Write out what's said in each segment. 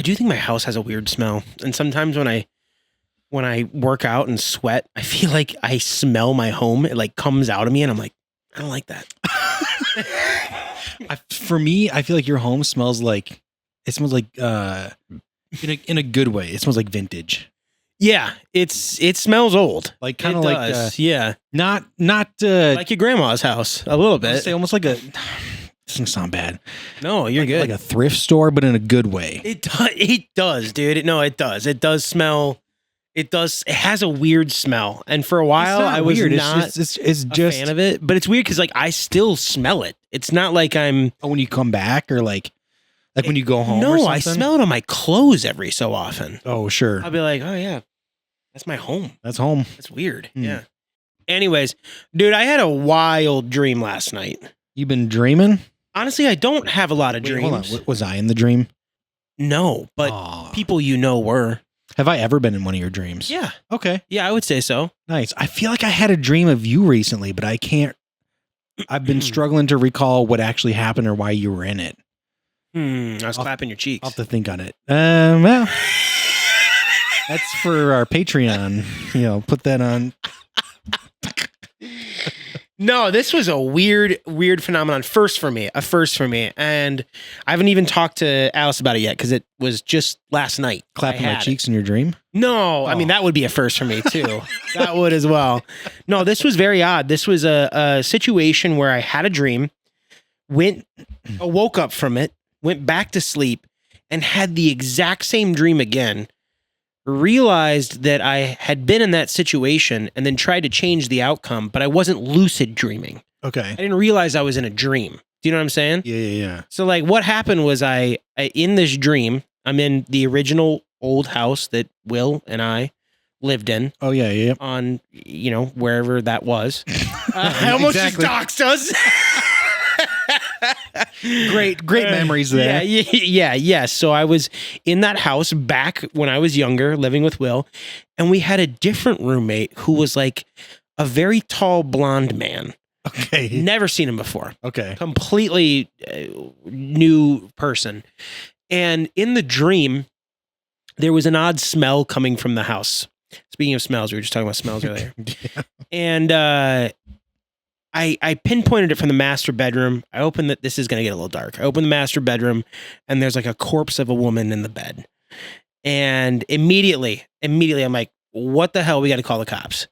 do think my house has a weird smell. And sometimes when I work out and sweat, I feel like I smell my home. It like comes out of me and I'm like, I don't like that. For me, I feel like your home smells like in a good way. It smells like vintage. Yeah, it smells old. Like kind of like yeah. not Like your grandma's house a little bit. say almost like a doesn't sound bad. No, you're good. Like a thrift store, but in a good way. It does, dude. It does. It does smell. It has a weird smell. And for a while, I was weird. not it's a fan of it. But it's weird because like I still smell it. It's not like I'm. Oh, when you come back or like when you go home. No, or I smell it on my clothes every so often. Oh, sure. I'll be like, oh yeah, that's my home. That's home. That's weird. Yeah. Anyways, dude, I had a wild dream last night. You've been dreaming? Honestly, I don't have a lot of dreams. Hold on. Was I in the dream? No, but people you know were. Have I ever been in one of your dreams? Yeah. Okay. Yeah, I would say so. Nice. I feel like I had a dream of you recently, but I can't. I've been struggling to recall what actually happened or why you were in it. I was clapping your cheeks. I'll have to think on it. Well, that's for our Patreon. Put that on. No, this was a weird phenomenon. A first for me. And I haven't even talked to Alice about it yet because it was just last night. Clapping my cheeks in your dream? No, I mean, that would be a first for me too. That would as well. No, this was very odd. This was a situation where I had a dream, woke up from it, went back to sleep, and had the exact same dream again. Realized that I had been in that situation and then tried to change the outcome, but I wasn't lucid dreaming. Okay. I didn't realize I was in a dream. Do you know what I'm saying? Yeah. So like what happened was I in this dream, I'm in the original old house that Will and I lived in. Oh yeah. On, wherever that was. I almost just doxed us. Great memories there. Yeah. So I was in that house back when I was younger, living with Will, and we had a different roommate who was like a very tall blonde man. Okay. Never seen him before. Okay. Completely new person. And in the dream, there was an odd smell coming from the house. Speaking of smells, we were just talking about smells earlier. Yeah. And I pinpointed it from the master bedroom. I opened that. This is going to get a little dark. I opened the master bedroom and there's like a corpse of a woman in the bed. And immediately I'm like, what the hell? We got to call the cops.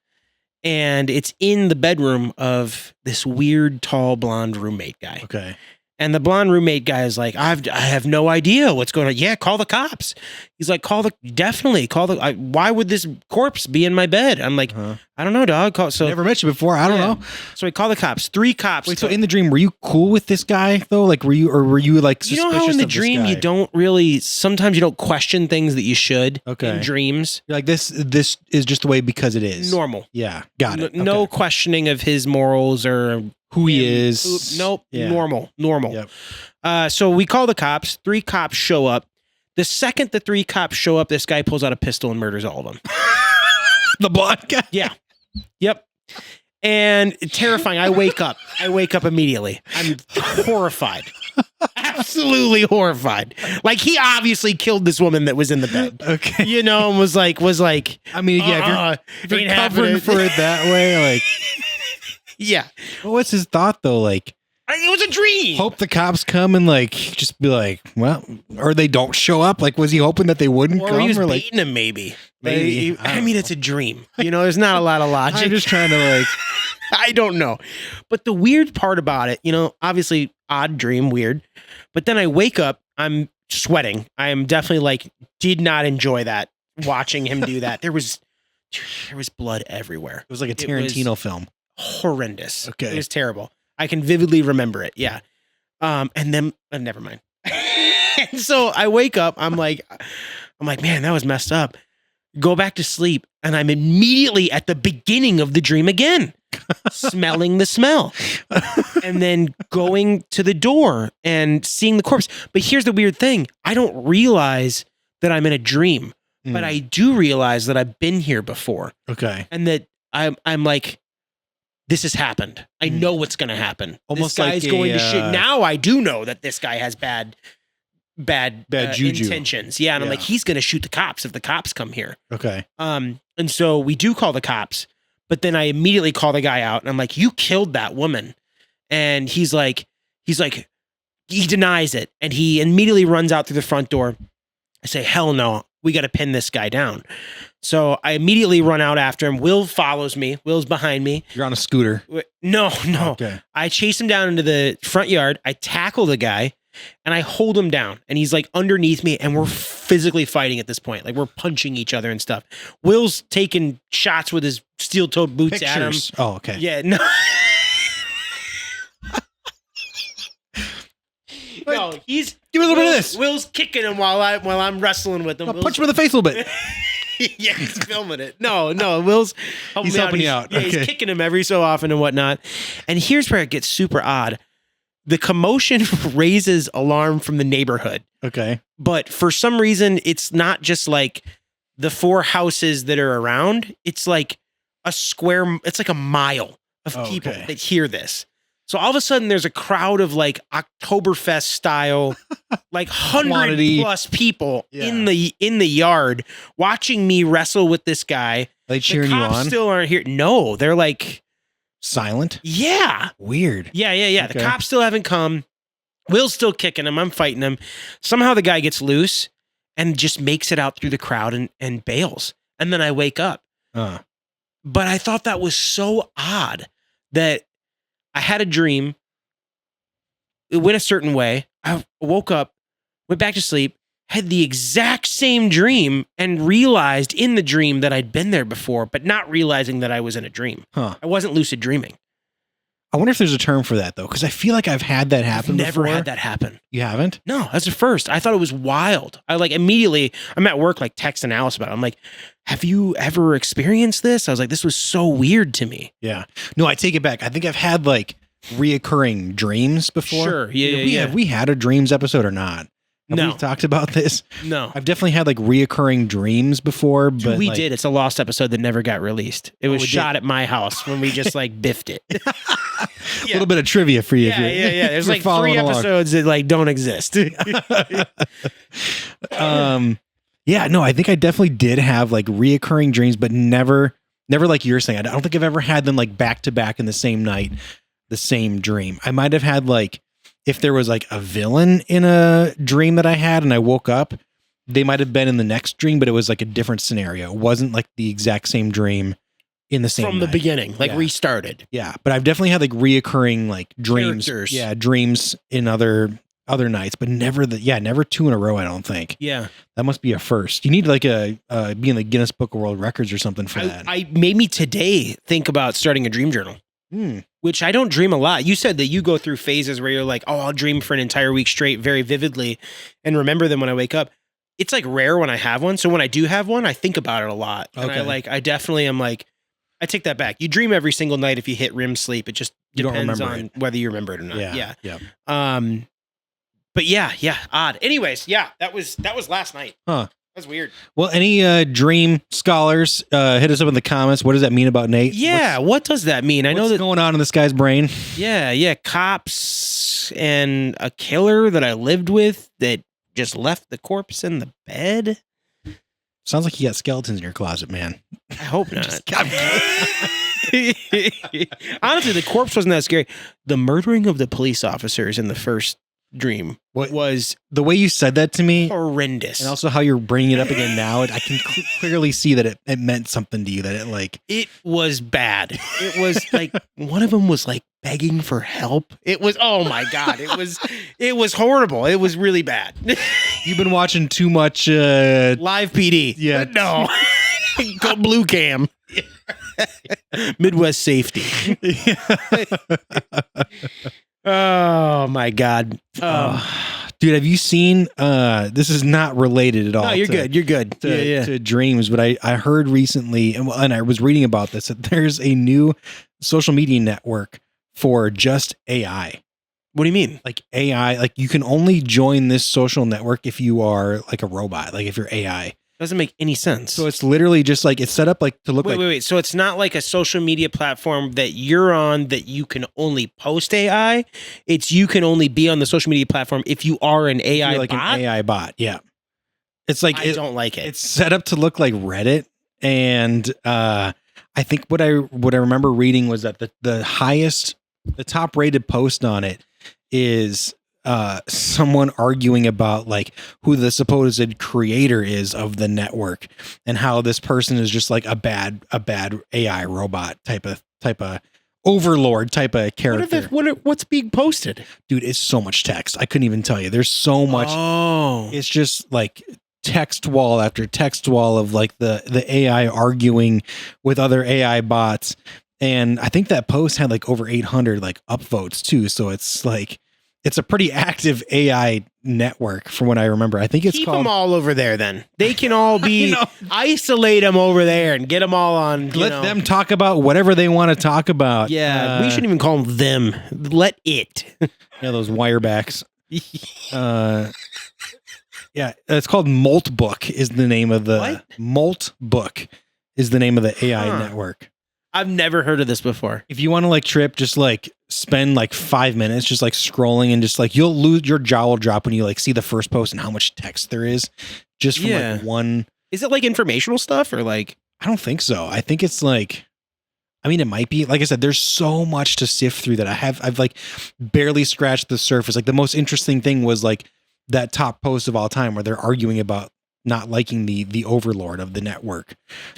And it's in the bedroom of this weird, tall, blonde roommate guy. Okay. And the blonde roommate guy is like, I have no idea what's going on. Yeah, call the cops. He's like, why would this corpse be in my bed? I'm like, I don't know, dog. Never met you before. I don't know. So we call the cops. 3 cops. Wait, so in the dream, were you cool with this guy though? Like, were you like suspicious of this guy? How in the dream you don't really, sometimes you don't question things that you should in dreams. You're like, this is just the way because it is. Normal. Yeah, got it. No questioning of his morals or who he is. Nope. Yeah. Normal. Yep. So we call the cops. 3 cops show up. The second the 3 cops show up, this guy pulls out a pistol and murders all of them. The blonde guy? Yeah. Yep. And terrifying. I wake up immediately. I'm horrified. Absolutely horrified. Like he obviously killed this woman that was in the bed. Okay. And was like, I mean, yeah, if you're covering for it that way, like, yeah. Well, what's his thought though? Like, it was a dream. Hope the cops come and like just be like, well, or they don't show up. Like, was he hoping that they wouldn't come? He was or baiting him, maybe. I mean, it's a dream. There's not a lot of logic. I'm just trying to like, I don't know. But the weird part about it, obviously odd dream, weird. But then I wake up, I'm sweating. I am definitely like, did not enjoy that. Watching him do that. There was blood everywhere. It was like a Tarantino film. Horrendous. Okay. It was terrible. I can vividly remember it. Yeah. And then never mind. And so I wake up, I'm like, man, that was messed up. Go back to sleep. And I'm immediately at the beginning of the dream again, smelling the smell and then going to the door and seeing the corpse. But here's the weird thing. I don't realize that I'm in a dream, but I do realize that I've been here before. Okay. And that I'm like, this has happened. I know what's going to happen. Almost this guy's like going to shit. Now I do know that this guy has bad bad juju. intentions. Yeah. And I'm Yeah. like, he's going to shoot the cops if the cops come here. Okay. And so we do call the cops, but then I immediately call the guy out and I'm like, you killed that woman. And he's like, he denies it. And he immediately runs out through the front door. I say, hell no, we got to pin this guy down. So I immediately run out after him. Will follows me. Will's behind me. You're on a scooter. No. Okay. I chase him down into the front yard. I tackle the guy and I hold him down. And he's like underneath me and we're physically fighting at this point. Like we're punching each other and stuff. Will's taking shots with his steel-toed boots at him. Pictures. Oh, okay. Yeah, no. No, he's Give me a little bit of this. Will's kicking him while I'm wrestling with him. I'll punch him in the face a little bit. Yeah, he's filming it. No, Will's He's helping you out. Yeah, Okay. he's kicking him every so often and whatnot. And here's where it gets super odd. The commotion raises alarm from the neighborhood, Okay. but for some reason, it's not just like the 4 houses that are around. It's like it's like a mile of people Okay. that hear this. So all of a sudden there's a crowd of like Oktoberfest style, like 100 Quantity. plus people Yeah. in the yard watching me wrestle with this guy. Are they The cheering you cops on? still aren't here. No, they're like, Silent? yeah. Weird. Yeah. The Okay. cops still haven't come. Will's still kicking him. I'm fighting him. Somehow the guy gets loose and just makes it out through the crowd and bails. And then I wake up. But I thought that was so odd that I had a dream. It went a certain way. I woke up, went back to sleep, had the exact same dream, and realized in the dream that I'd been there before, but not realizing that I was in a dream. Huh. I wasn't lucid dreaming. I wonder if there's a term for that though, because I feel like I've had that happen I've never before. had that happen. You haven't? No, that's the first. I thought it was wild. I like immediately, I'm at work like texting Alice about it. I'm like, have you ever experienced this? I was like, this was so weird to me. Yeah. No, I take it back. I think I've had like reoccurring dreams before. Sure. Yeah, yeah. Have we had a dreams episode or not? Have No. we talked about this? No. I've definitely had like reoccurring dreams before, but We like, did. It's a lost episode that never got released. It was we shot at my house when we just like biffed it. a little bit of trivia for you. if Yeah, you're- yeah. There's if you're like 3 following along. episodes that like don't exist. Yeah, no, I think I definitely did have like reoccurring dreams, but never like you're saying. I don't think I've ever had them like back to back in the same night, the same dream. I might have had like, if there was like a villain in a dream that I had and I woke up, they might have been in the next dream, but it was like a different scenario. It wasn't like the exact same dream in the same From the night. beginning, like Yeah. restarted. Yeah, but I've definitely had like reoccurring like dreams. Characters. Yeah, dreams in other nights, but never 2 in a row. I don't think Yeah. that must be a first. You need like a be in the Guinness Book of World Records or something for that. I made me today think about starting a dream journal. Which I don't dream a lot. You said that you go through phases where you're like, oh, I'll dream for an entire week straight very vividly and remember them when I wake up. It's like rare when I have one. So when I do have one, I think about it a lot. And Okay. I definitely am like, I take that back. You dream every single night if you hit REM sleep. It just You don't depends remember on whether you remember it or not. Yeah. But yeah, odd. Anyways, yeah, that was last night. Huh. That's weird. Well, any dream scholars hit us up in the comments. What does that mean about Nate? Yeah, what does that mean? I know What's that going on in this guy's brain. Yeah, cops and a killer that I lived with that just left the corpse in the bed. Sounds like you got skeletons in your closet, man. I hope not. Just- Honestly, the corpse wasn't that scary. The murdering of the police officers in the first dream What- was The way you said that to me, horrendous. and also how you're bringing it up again now, I can clearly see that it meant something to you. That it like It was bad. It was like one of them was like begging for help. It was, oh my God. It was horrible. It was really bad. you've been watching too much. Live PD. Yeah. No. Go Blue Cam. Midwest Safety. Oh my God. Dude, have you seen? This is not related at all. No, you're to- good. You're good. to dreams, but I heard recently, and I was reading about this, that there's a new social media network for just AI. What do you mean? Like AI, like you can only join this social network if you are like a robot, like if you're AI. Doesn't make any sense. So it's literally just like it's set up like to look wait. So it's not like a social media platform that you're on that you can only post AI. It's you can only be on the social media platform if you are an AI like bot. an AI bot. Yeah. It's like I don't like it. It's set up to look like Reddit, and I think what I remember reading was that the top rated post on it is someone arguing about like who the supposed creator is of the network and how this person is just like a bad AI robot type of overlord type of character. What's being posted? Dude, it's so much text. I couldn't even tell you. There's so much. Oh, It's just like text wall after text wall of like the AI arguing with other AI bots. And I think that post had like over 800 like upvotes too. So it's like, it's a pretty active AI network from what I remember. I think it's keep called. them all over there. Then they can all be isolate them over there and get them all on. Let them talk about whatever they want to talk about. Yeah, we shouldn't even call them. Let it. Yeah, those wirebacks. Yeah, it's called Moltbook is the name of the What? Moltbook is the name of the AI network. I've never heard of this before. If you want to like trip, just like spend like 5 minutes just like scrolling and just like you'll lose your jaw will drop when you like see the first post and how much text there is just from like one. Is it like informational stuff or like? I don't think so. I think it's like, I mean, it might be. Like I said, there's so much to sift through that I've like barely scratched the surface. Like the most interesting thing was like that top post of all time where they're arguing about not liking the overlord of the network.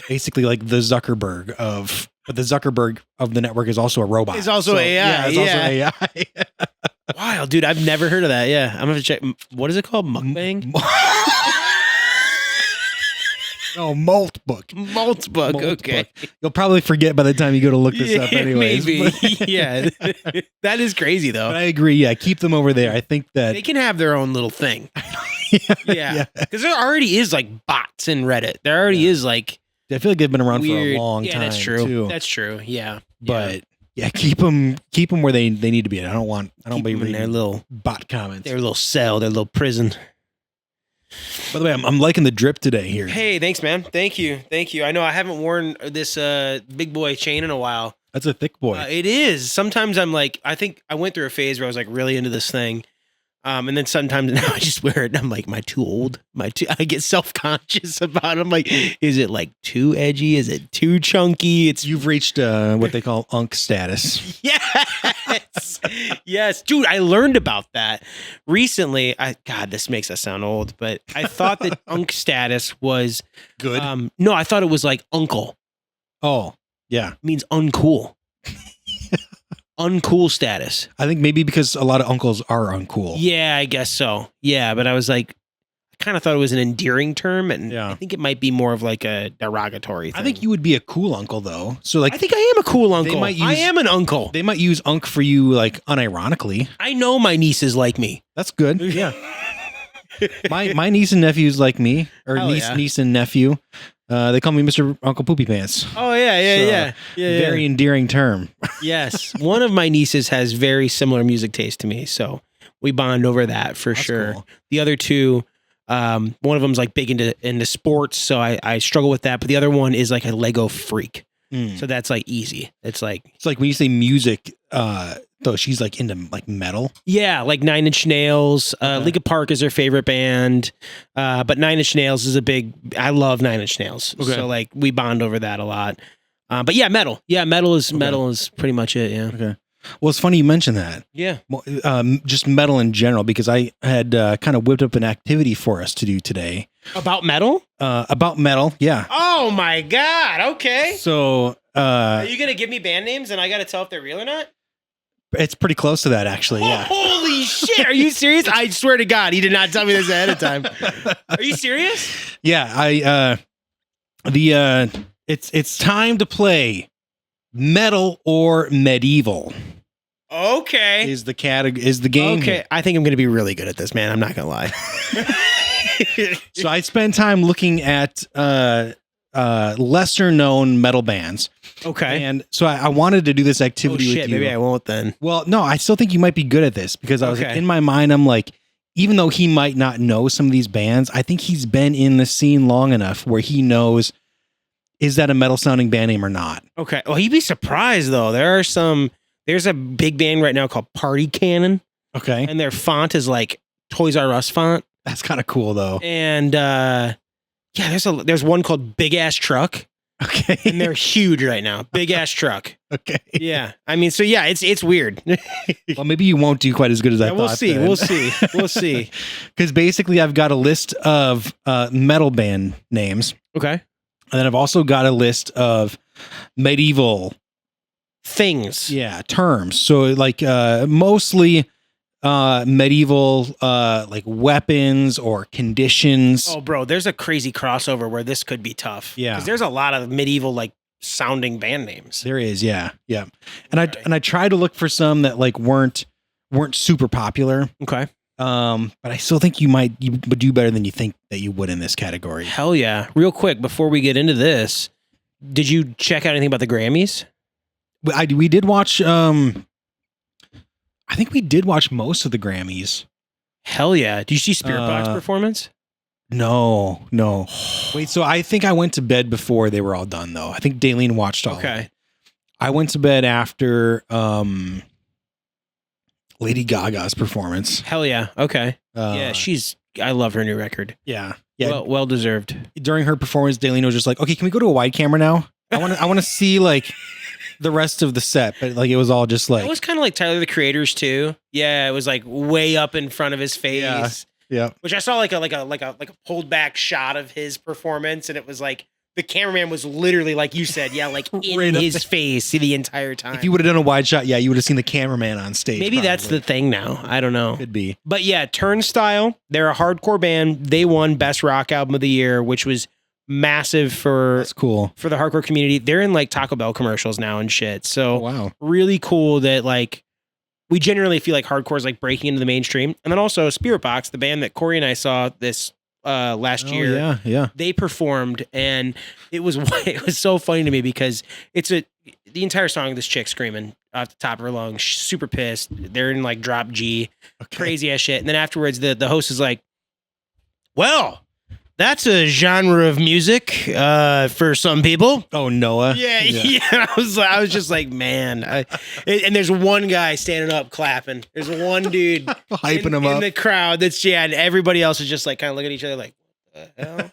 Basically like the Zuckerberg of the network is also a robot. It's also AI. Yeah, it's also AI. Wild, dude. I've never heard of that. Yeah. I'm going to check. What is it called? Mukbang? No, Moltbook. Moltbook. Okay. You'll probably forget by the time you go to look this up anyways. Maybe. Yeah. That is crazy though. But I agree. Yeah. Keep them over there. I think that they can have their own little thing. Yeah. Because there already is like bots in Reddit. There already is like. I feel like they've been around weird, for a long time. That's true. Too. That's true. Yeah. But yeah, keep them where they need to be. I don't keep be them in reading their little bot comments. Their little cell, their little prison. By the way, I'm liking the drip today here. Hey, thanks, man. Thank you. I know I haven't worn this big boy chain in a while. That's a thick boy. It is. Sometimes I'm like, I think I went through a phase where I was like really into this thing. And then sometimes now I just wear it and I'm like, am I too old? I get self-conscious about it. I'm like, is it like too edgy? Is it too chunky? You've reached what they call unk status. Yes. Yes. Dude, I learned about that recently. God, this makes us sound old, but I thought that unk status was good. No, I thought it was like uncle. Oh, yeah. It means uncool. Uncool status. I think maybe because a lot of uncles are uncool. Yeah, I guess so. Yeah, but I was like, I kind of thought it was an endearing term, and I think it might be more of like a derogatory thing. I think you would be a cool uncle though. So like, I think I am a cool uncle. I am an uncle. They might use unk for you like unironically. I know my nieces like me. That's good. Yeah. my niece and nephews like me, or niece and nephew. They call me Mr. Uncle Poopy Pants. Oh yeah. Very endearing term. Yes, one of my nieces has very similar music taste to me, so we bond over that for sure. Cool. The other two, one of them's like big into sports, so I struggle with that. But the other one is like a Lego freak, so that's like easy. It's like when you say music. Though she's like into like metal. Yeah, like Nine Inch Nails. Linkin Park is her favorite band. But Nine Inch Nails is I love Nine Inch Nails. Okay. So like we bond over that a lot. But yeah, metal. Yeah, metal is pretty much it. Yeah. Okay. Well, it's funny you mentioned that. Yeah. Just metal in general, because I had kind of whipped up an activity for us to do today. About metal? About metal, yeah. Oh my God. Okay. So are you gonna give me band names and I gotta tell if they're real or not? It's pretty close to that, actually. Yeah. Holy shit! Are you serious? I swear to God, he did not tell me this ahead of time. Are you serious? Yeah. It's time to play metal or medieval. Okay. Is the game? Okay. I think I'm gonna be really good at this, man. I'm not gonna lie. So I spent time looking at lesser known metal bands. Okay. And so I wanted to do this activity with you. Maybe I won't then. Well, no, I still think you might be good at this because I was in my mind, I'm like, even though he might not know some of these bands, I think he's been in the scene long enough where he knows, is that a metal sounding band name or not? Okay. Well, you'd be surprised though. There's a big band right now called Party Cannon, Okay. and their font is like Toys R Us font. That's kind of cool though. And there's one called Big Ass Truck, Okay. and they're huge right now. Big Ass Truck. Okay. Yeah. I mean, so yeah, it's weird. Well, maybe you won't do quite as good as I thought. We'll see. Because basically, I've got a list of metal band names, Okay. and then I've also got a list of medieval Things. terms. So like mostly medieval like weapons or conditions. Oh, bro, there's a crazy crossover where this could be tough. Yeah. Because there's a lot of medieval like sounding band names. There is, yeah. And Right. I tried to look for some that like weren't super popular. Okay. But I still think you would do better than you think that you would in this category. Hell yeah. Real quick, before we get into this, did you check out anything about the Grammys? We did watch. I think we did watch most of the Grammys. Hell yeah. Did you see Spirit Box performance? No. Wait, so I think I went to bed before they were all done, though. I think Daleen watched all. Okay. Of it. I went to bed after Lady Gaga's performance. Hell yeah. Okay. Yeah, I love her new record. yeah. Well deserved. During her performance, Daleen was just like, "Okay, can we go to a wide camera now? I want to see like the rest of the set." But like it was all just like It was kind of like Tyler the Creator's too. Yeah, it was like way up in front of his face. Yeah. Which I saw like a pulled back shot of his performance, and it was like the cameraman was literally like you said, like in Right up his there. face the entire time. If you would have done a wide shot, you would have seen the cameraman on stage. Maybe that's the probably. thing now. I don't know. Could be. But yeah, Turnstile, they're a hardcore band. They won Best Rock Album of the Year, which was massive for That's cool. the hardcore community. They're in like Taco Bell commercials now and shit. So Oh, wow. really cool that like we generally feel like hardcore is like breaking into the mainstream. And then also Spirit Box, the band that Corey and I saw this last year. Yeah. They performed, and it was so funny to me because the entire song, this chick screaming off the top of her lungs, she's super pissed. They're in like drop G, Okay. crazy ass shit. And then afterwards, the host is like, "Well, that's a genre of music for some people." Oh, Noah. Yeah. I was just like, man. And there's one guy standing up clapping. There's one dude Hyping him in up. the crowd. And everybody else is just like kind of looking at each other like, what the hell?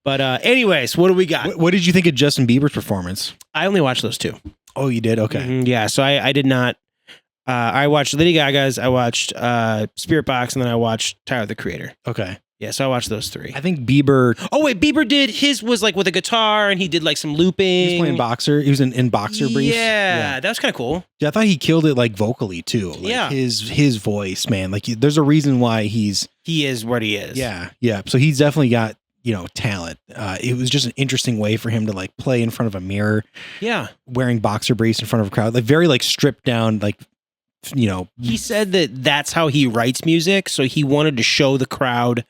But anyways, what do we got? What did you think of Justin Bieber's performance? I only watched those two. Oh, you did? Okay. Mhm, yeah, so I did not. I watched Lady Gaga's. I watched Spirit Box, and then I watched Tyler the Creator. Okay. Yeah, so I watched those three. I think Bieber, Oh wait, Bieber did his was like with a guitar, and he did like some looping. he was playing boxer. He was in boxer briefs. Yeah, that was kind of cool. Yeah, I thought he killed it like vocally too. Like Yeah. his voice, man. Like there's a reason why he's He is what he is. yeah. So he's definitely got, talent. It was just an interesting way for him to like play in front of a mirror, Yeah. wearing boxer briefs in front of a crowd, like very like stripped down, like He said that that's how he writes music, so he wanted to show the crowd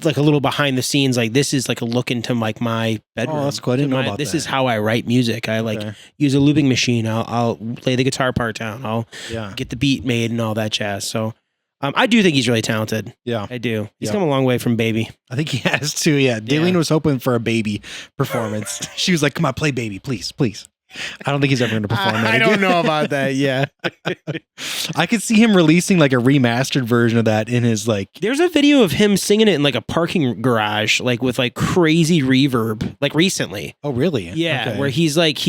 like a little behind the scenes, like this is like a look into like my bedroom. Oh, that's cool. I didn't know about This that. is how I write music. I like Okay. use a looping machine. I'll lay the guitar part down. I'll Yeah. get the beat made and all that jazz. So I do think he's really talented. Yeah. I do. He's Yeah. come a long way from Baby. I think he has too. Yeah. Daleen was hoping for a Baby performance. She was like, "Come on, play Baby, please." I don't think he's ever going to perform that. I don't again. know about that. Yeah. I could see him releasing like a remastered version of that in his like. There's a video of him singing it in like a parking garage, like with like crazy reverb, like recently. Oh, really? Yeah, Okay. where he's like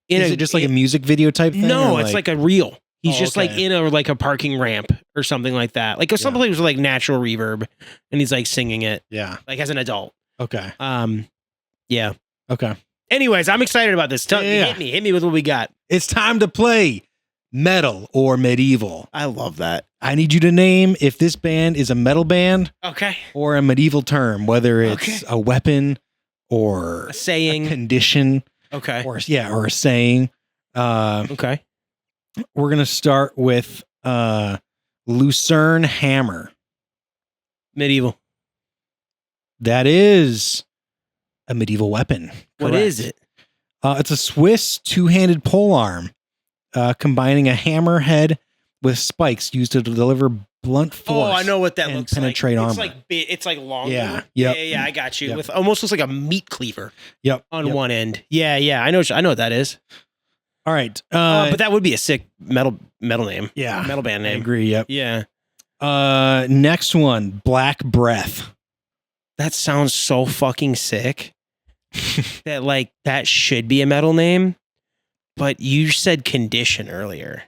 in Is it just like a music video type thing? no, or it's like a reel. He's Oh, just like okay. in a parking ramp or something like that. Like some place with like natural reverb, and he's like singing it yeah. like as an adult. Okay. Yeah. Okay. Anyways, I'm excited about this. Yeah. Hit me with what we got. It's time to play metal or medieval. I love that. I need you to name if this band is a metal band Okay. or a medieval term, whether it's Okay. a weapon or A saying. a condition Okay. or a saying. Okay. We're gonna start with Lucerne Hammer. Medieval. That is a medieval weapon. What Correct. is it? It's a Swiss two-handed polearm, combining a hammer head with spikes used to deliver blunt force. Oh, I know what that and looks penetrate like. armor. It's like longer. Yeah. Yeah, Yep. I got you. Yep. With almost looks like a meat cleaver Yep. on Yep. one end. Yeah. I know what that is. All right. But that would be a sick metal name. yeah, Metal band I name. agree. Yep. Yeah. Next one, Black Breath. That sounds so fucking sick. that should be a metal name. But you said Condition earlier.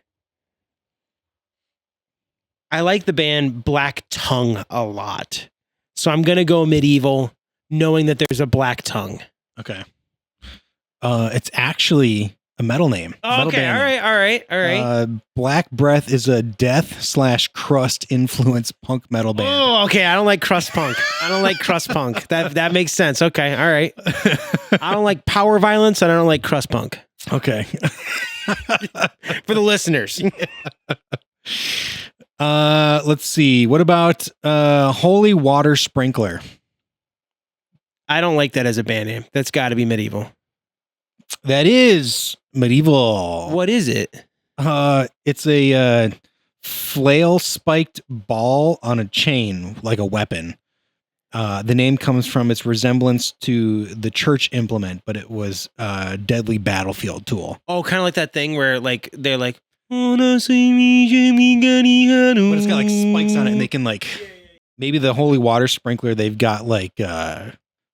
I like the band Black Tongue a lot. So I'm going to go Medieval, knowing that there's a Black Tongue. Okay. It's actually a metal name. Oh, Metal okay. band name. All right. Black Breath is a death/crust influence punk metal band. Oh, okay. I don't like crust punk. That makes sense. Okay. All right. I don't like power violence and I don't like crust punk. Okay. For the listeners. Let's see. What about Holy Water Sprinkler? I don't like that as a band name. That's got to be Medieval. That is Medieval. What is it? It's a flail spiked ball on a chain, like a weapon. The name comes from its resemblance to the church implement, but it was a deadly battlefield tool. Oh, kind of like that thing where like they're like, but it's got like spikes on it, and they can like maybe the holy water sprinkler. They've got like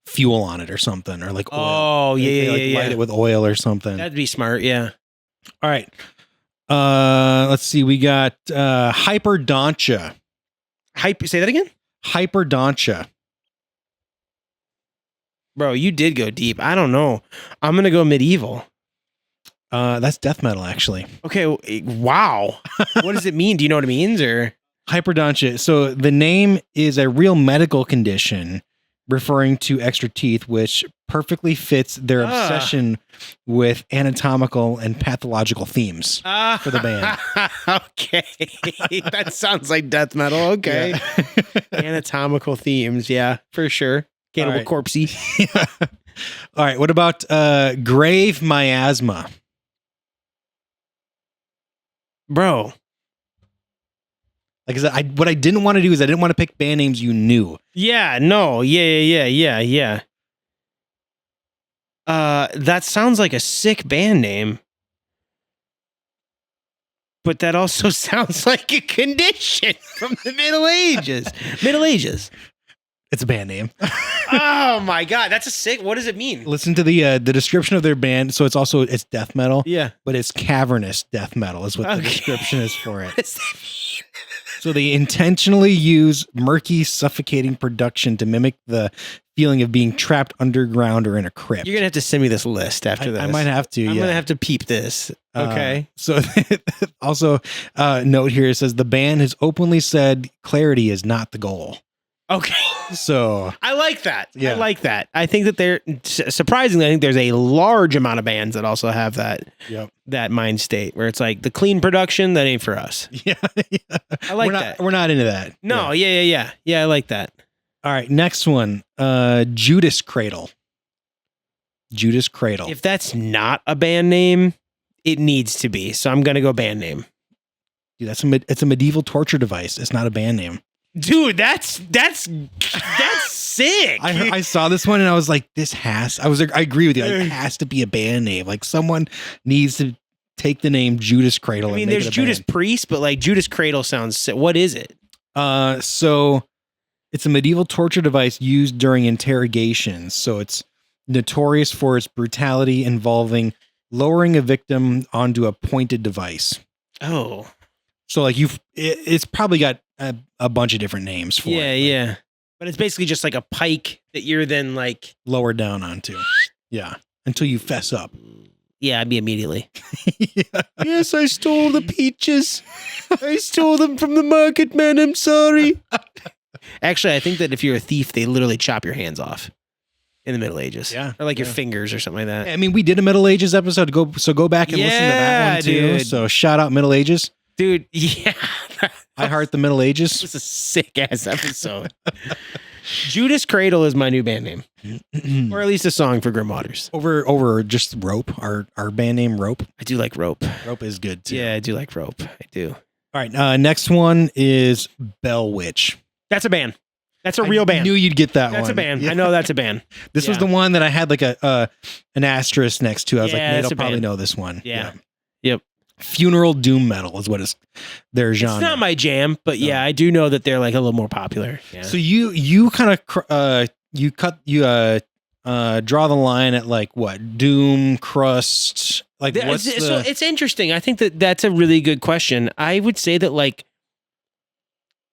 fuel on it or something, or like oil. Oh They light it with oil or something. That'd be smart. Yeah. All right. Let's see. We got Hyperdontia. Say that again, Hyperdontia. bro. You did go deep. I don't know. I'm gonna go Medieval. That's death metal, actually. Okay. Wow. What does it mean? Do you know what it means? Or Hyperdontia. So the name is a real medical condition referring to extra teeth, which perfectly fits their obsession with anatomical and pathological themes for the band. Okay. That sounds like death metal. Okay. Yeah. Anatomical themes. Yeah, for sure. Cannibal right. Corpsey. All right. What about Grave Miasma? Bro. Like I said, what I didn't want to do is I didn't want to pick band names you knew. Yeah, no. Yeah. That sounds like a sick band name. But that also sounds like a condition from the Middle Ages. Middle Ages. It's a band name. Oh my God. That's a sick. What does it mean? Listen to the description of their band. So it's death metal. Yeah. But it's cavernous death metal is what the Okay. description is for it. What does that mean? So they intentionally use murky, suffocating production to mimic the feeling of being trapped underground or in a crypt. You're going to have to send me this list after this. I might have to. I'm yeah. going to have to peep this. Okay. So also note here, it says the band has openly said clarity is not the goal. Okay. So I like that. Yeah. I like that. I think that surprisingly, I think there's a large amount of bands that also have that mind state where it's like the clean production, that ain't for us. yeah. I like we're that. We're not into that. No, yeah. Yeah, I like that. All right, next one. Judas Cradle. Judas Cradle. If that's not a band name, it needs to be. So I'm gonna go band name. Dude, it's a medieval torture device. It's not a band name. Dude, that's sick. I saw this one and I was like, I agree with you. It has to be a band name. Like someone needs to take the name Judas Cradle. I mean, and make there's it a Judas band. Priest, but like Judas Cradle sounds sick. What is it? So it's a medieval torture device used during interrogations. So it's notorious for its brutality involving lowering a victim onto a pointed device. Oh, so like it's probably got a bunch of different names for it. Yeah. But it's basically just like a pike that you're then like lowered down onto. Yeah. Until you fess up. Yeah, I'd be immediately. Yeah. Yes, I stole the peaches. I stole them from the market, man. I'm sorry. Actually, I think that if you're a thief, they literally chop your hands off in the Middle Ages. Yeah. Or like your fingers or something like that. I mean, we did a Middle Ages episode. Go back and listen to that one too. Dude. So shout out Middle Ages. Dude, yeah. I heart the Middle Ages. This is a sick ass episode. Judas Cradle is my new band name. Or at least a song for Grim Waters. Over just Rope, our band name Rope. I do like Rope. Rope is good too. Yeah, I do like Rope. I do. All right. Next one is Bell Witch. That's a band. That's a real I band. knew you'd get that That's one. a band. Yeah. I know that's a band. This was Yeah. the one that I had like an asterisk next to. I was Yeah, like, Nate it's will a probably band. know this one. Yeah. Yep. Funeral doom metal is what is their genre. It's not my jam, but No. yeah, I do know that they're like a little more popular. Yeah. So you kind of draw the line at like what doom crust like what's So it's interesting. I think that that's a really good question. I would say that like,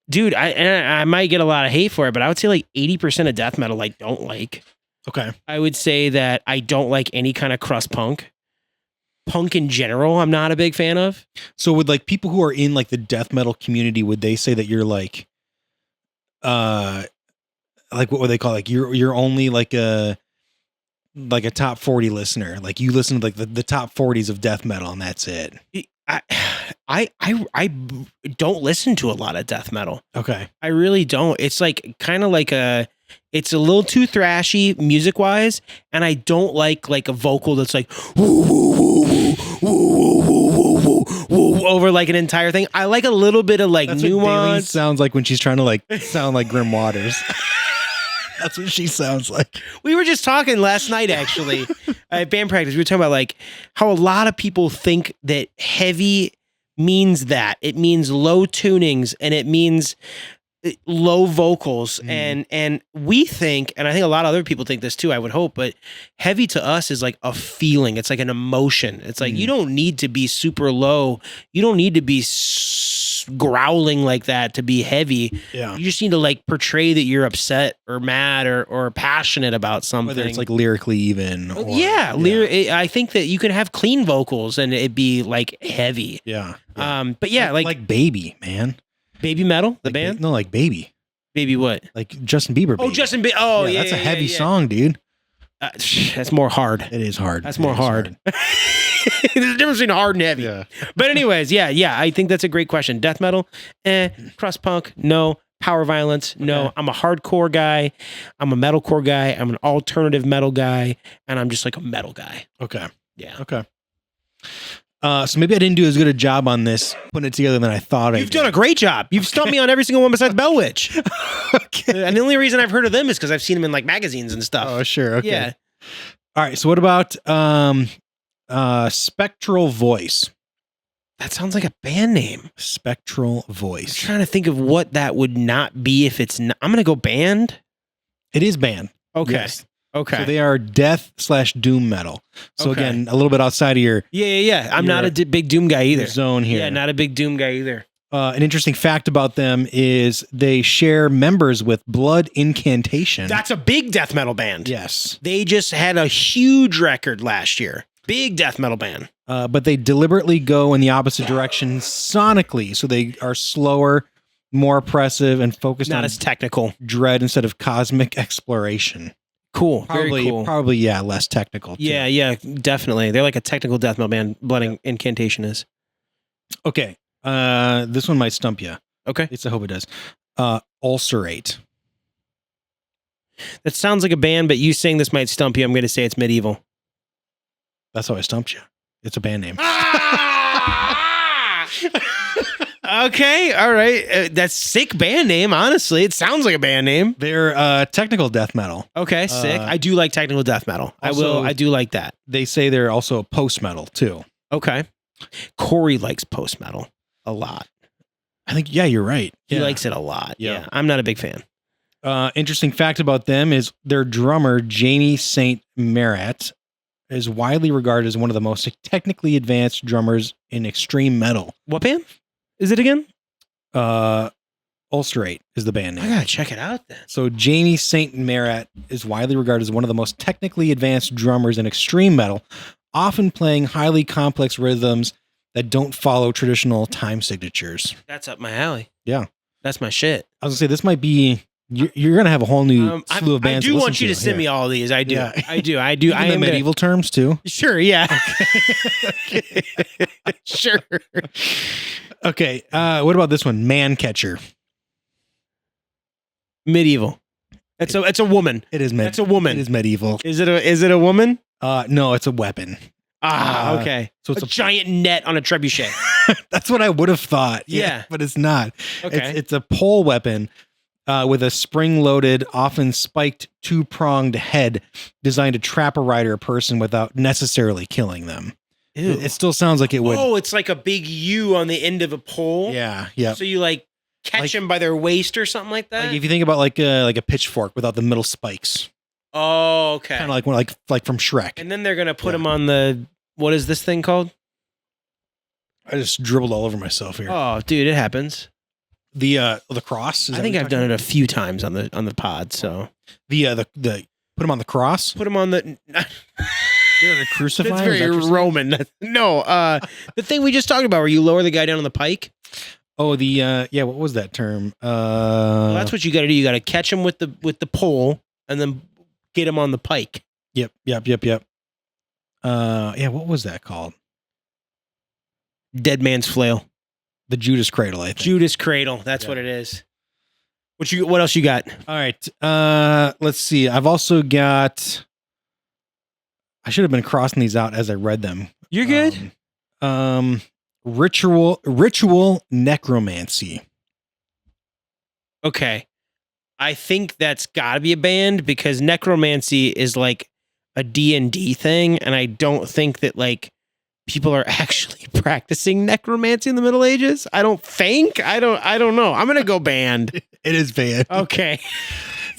dude, I might get a lot of hate for it, but I would say like 80% of death metal I don't like. okay. I would say that I don't like any kind of crust punk. Punk in general, I'm not a big fan of. So would like people who are in like the death metal community, would they say that you're like what would they call it? Like you're only like a top 40 listener, like you listen to like the top 40s of death metal and that's it. I don't listen to a lot of death metal. Okay. I really don't. It's like kind of like it's a little too thrashy music wise, and I don't like a vocal that's like woo, woo, woo, woo, woo, woo, woo, woo, over like an entire thing. I like a little bit of like That's what Daleen nuance. sounds like when she's trying to like sound like Grim Waters. That's what she sounds like. We were just talking last night actually at band practice. We were talking about like how a lot of people think that heavy means that it means low tunings and it means low vocals and we think, and I think a lot of other people think this too, I would hope, but heavy to us is like a feeling. It's like an emotion. It's like you don't need to be super low. You don't need to be growling like that to be heavy. Yeah. You just need to like portray that you're upset or mad or passionate about something. Whether it's like lyrically even. Or, I think that you can have clean vocals and it be like heavy. Yeah. But yeah, like Baby, man. Baby Metal, the Like, band. No, like Baby. Baby what? Like Justin Bieber. Oh, Baby. Justin Bieber. Oh, yeah, that's a yeah, heavy yeah. song, dude. That's more hard. It is hard. That's more hard. There's a difference between hard and heavy. Yeah. But anyways, yeah. I think that's a great question. Death metal, crust punk, no. Power violence, no. Okay. I'm a hardcore guy. I'm a metalcore guy. I'm an alternative metal guy, and I'm just like a metal guy. Okay. Yeah. Okay. So maybe I didn't do as good a job on this putting it together than I thought. You've done a great job. You've stumped me on every single one besides Bell Witch. Okay. And the only reason I've heard of them is because I've seen them in like magazines and stuff. Oh, sure. Okay. Yeah. All right. So what about Spectral Voice? That sounds like a band name. Spectral I'm Voice. trying to think of what that would not be if it's not. I'm going to go band. It is band. Okay. Yes. Okay. So they are death/doom metal. So Okay. again, a little bit outside of your yeah. I'm not a big Doom guy either. zone here. Yeah, not a big Doom guy either. An interesting fact about them is they share members with Blood Incantation. That's a big death metal band. Yes. They just had a huge record last year. Big death metal band. But they deliberately go in the opposite direction sonically. So they are slower, more oppressive, and focused Not on as technical. dread instead of cosmic exploration. Cool. Probably, Very cool. probably, yeah, less technical. Too. Yeah, definitely. They're like a technical death metal band. Blood Incantation is. Okay. This one might stump you. Okay. At least I hope it does. Ulcerate. That sounds like a band, but you saying this might stump you. I'm going to say it's Medieval. That's how I stumped you. It's a band name. Okay. All right. That's sick band name. Honestly, it sounds like a band name. They're technical death metal. Okay. Sick. I do like technical death metal. also- I do like that. They say they're also post metal too. Okay. Corey likes post metal a lot. I think, yeah, you're right. He Yeah. likes it a lot. Yeah. Yeah. I'm not a big fan. Interesting fact about them is their drummer, Jamie St. Marat, is widely regarded as one of the most technically advanced drummers in extreme metal. What band is it again? Ulcerate is the band I name. gotta check it out then. So Jamie St. Marat is widely regarded as one of the most technically advanced drummers in extreme metal, often playing highly complex rhythms that don't follow traditional time signatures. That's up my alley. Yeah. That's my shit. I was gonna say this might be you're gonna have a whole new slew of I bands. do to want listen you to send me all these. I do. Yeah. I do. I Even am the gonna- medieval terms too. Sure. Yeah. Sure. Okay. What about this one? Mancatcher. Medieval. It's a woman. It is That's a woman. It is medieval. Is it a woman? No, it's a weapon. Okay. So It's it's a giant net on a trebuchet. that's what I would have thought. Yeah. But it's not. Okay. It's a pole weapon with a spring-loaded, often spiked, two-pronged head designed to trap a rider or person without necessarily killing them. Ew. It still sounds like it would. Oh, it's like a big U on the end of a pole. Yeah, yeah. So you like catch Like- them by their waist or something like that. Like if you think about like a pitchfork without the middle spikes, Oh, okay. kind of like from Shrek. And then they're gonna put Yeah. them on the what is this thing called? I just dribbled all over myself here. Oh, dude, it happens. The cross. Is I that think what I've you're done talking it a few times on the pod. So about? The put them on the cross. put them on the. They're crucified. That's Is that very what you're saying? Roman. No, the thing we just talked about, where you lower the guy down on the pike. Oh, yeah. What was that term? Well, that's what you got to do. You got to catch him with the pole, and then get him on the pike. Yep. Yeah. What was that called? Dead man's flail. The Judas Cradle. I think. Judas Cradle. That's Yeah. what it is. What else you got? All right. Let's see. I've also got. I should have been crossing these out as I read them. You're good. Ritual necromancy. Okay. I think that's got to be a band because necromancy is like a D&D thing, and I don't think that like people are actually practicing necromancy in the Middle Ages. I don't think. I don't know. I'm going to go band. It is bad. Okay.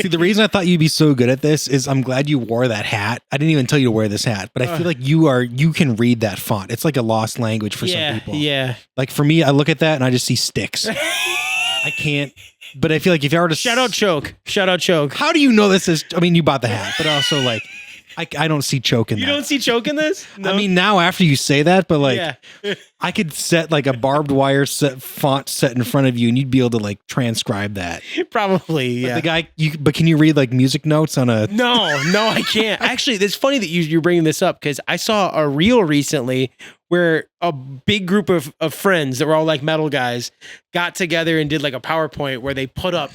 See, the reason I thought you'd be so good at this is I'm glad you wore that hat. I didn't even tell you to wear this hat, but I feel like you can read that font. It's like a lost language for some people. Yeah. Like for me, I look at that and I just see sticks. I can't. But I feel like if I were to Shout out Choke. how do you know this is? I mean, you bought the hat, but also like, I don't see choke in You that. don't see Choke in this? No? I mean, now after you say that, but like, yeah. I could set like a barbed wire font set in front of you, and you'd be able to like transcribe that. Probably. But Yeah. the guy, but can you read like music notes on a? No, I can't. Actually, it's funny that you're bringing this up because I saw a reel recently where a big group of friends that were all like metal guys got together and did like a PowerPoint where they put up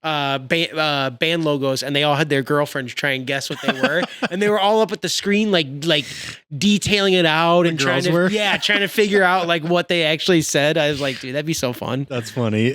band logos and they all had their girlfriends try and guess what they were, and they were all up at the screen like detailing it out and trying girls were? trying to figure out like what they actually said. I was like, dude, that'd be so fun. That's funny.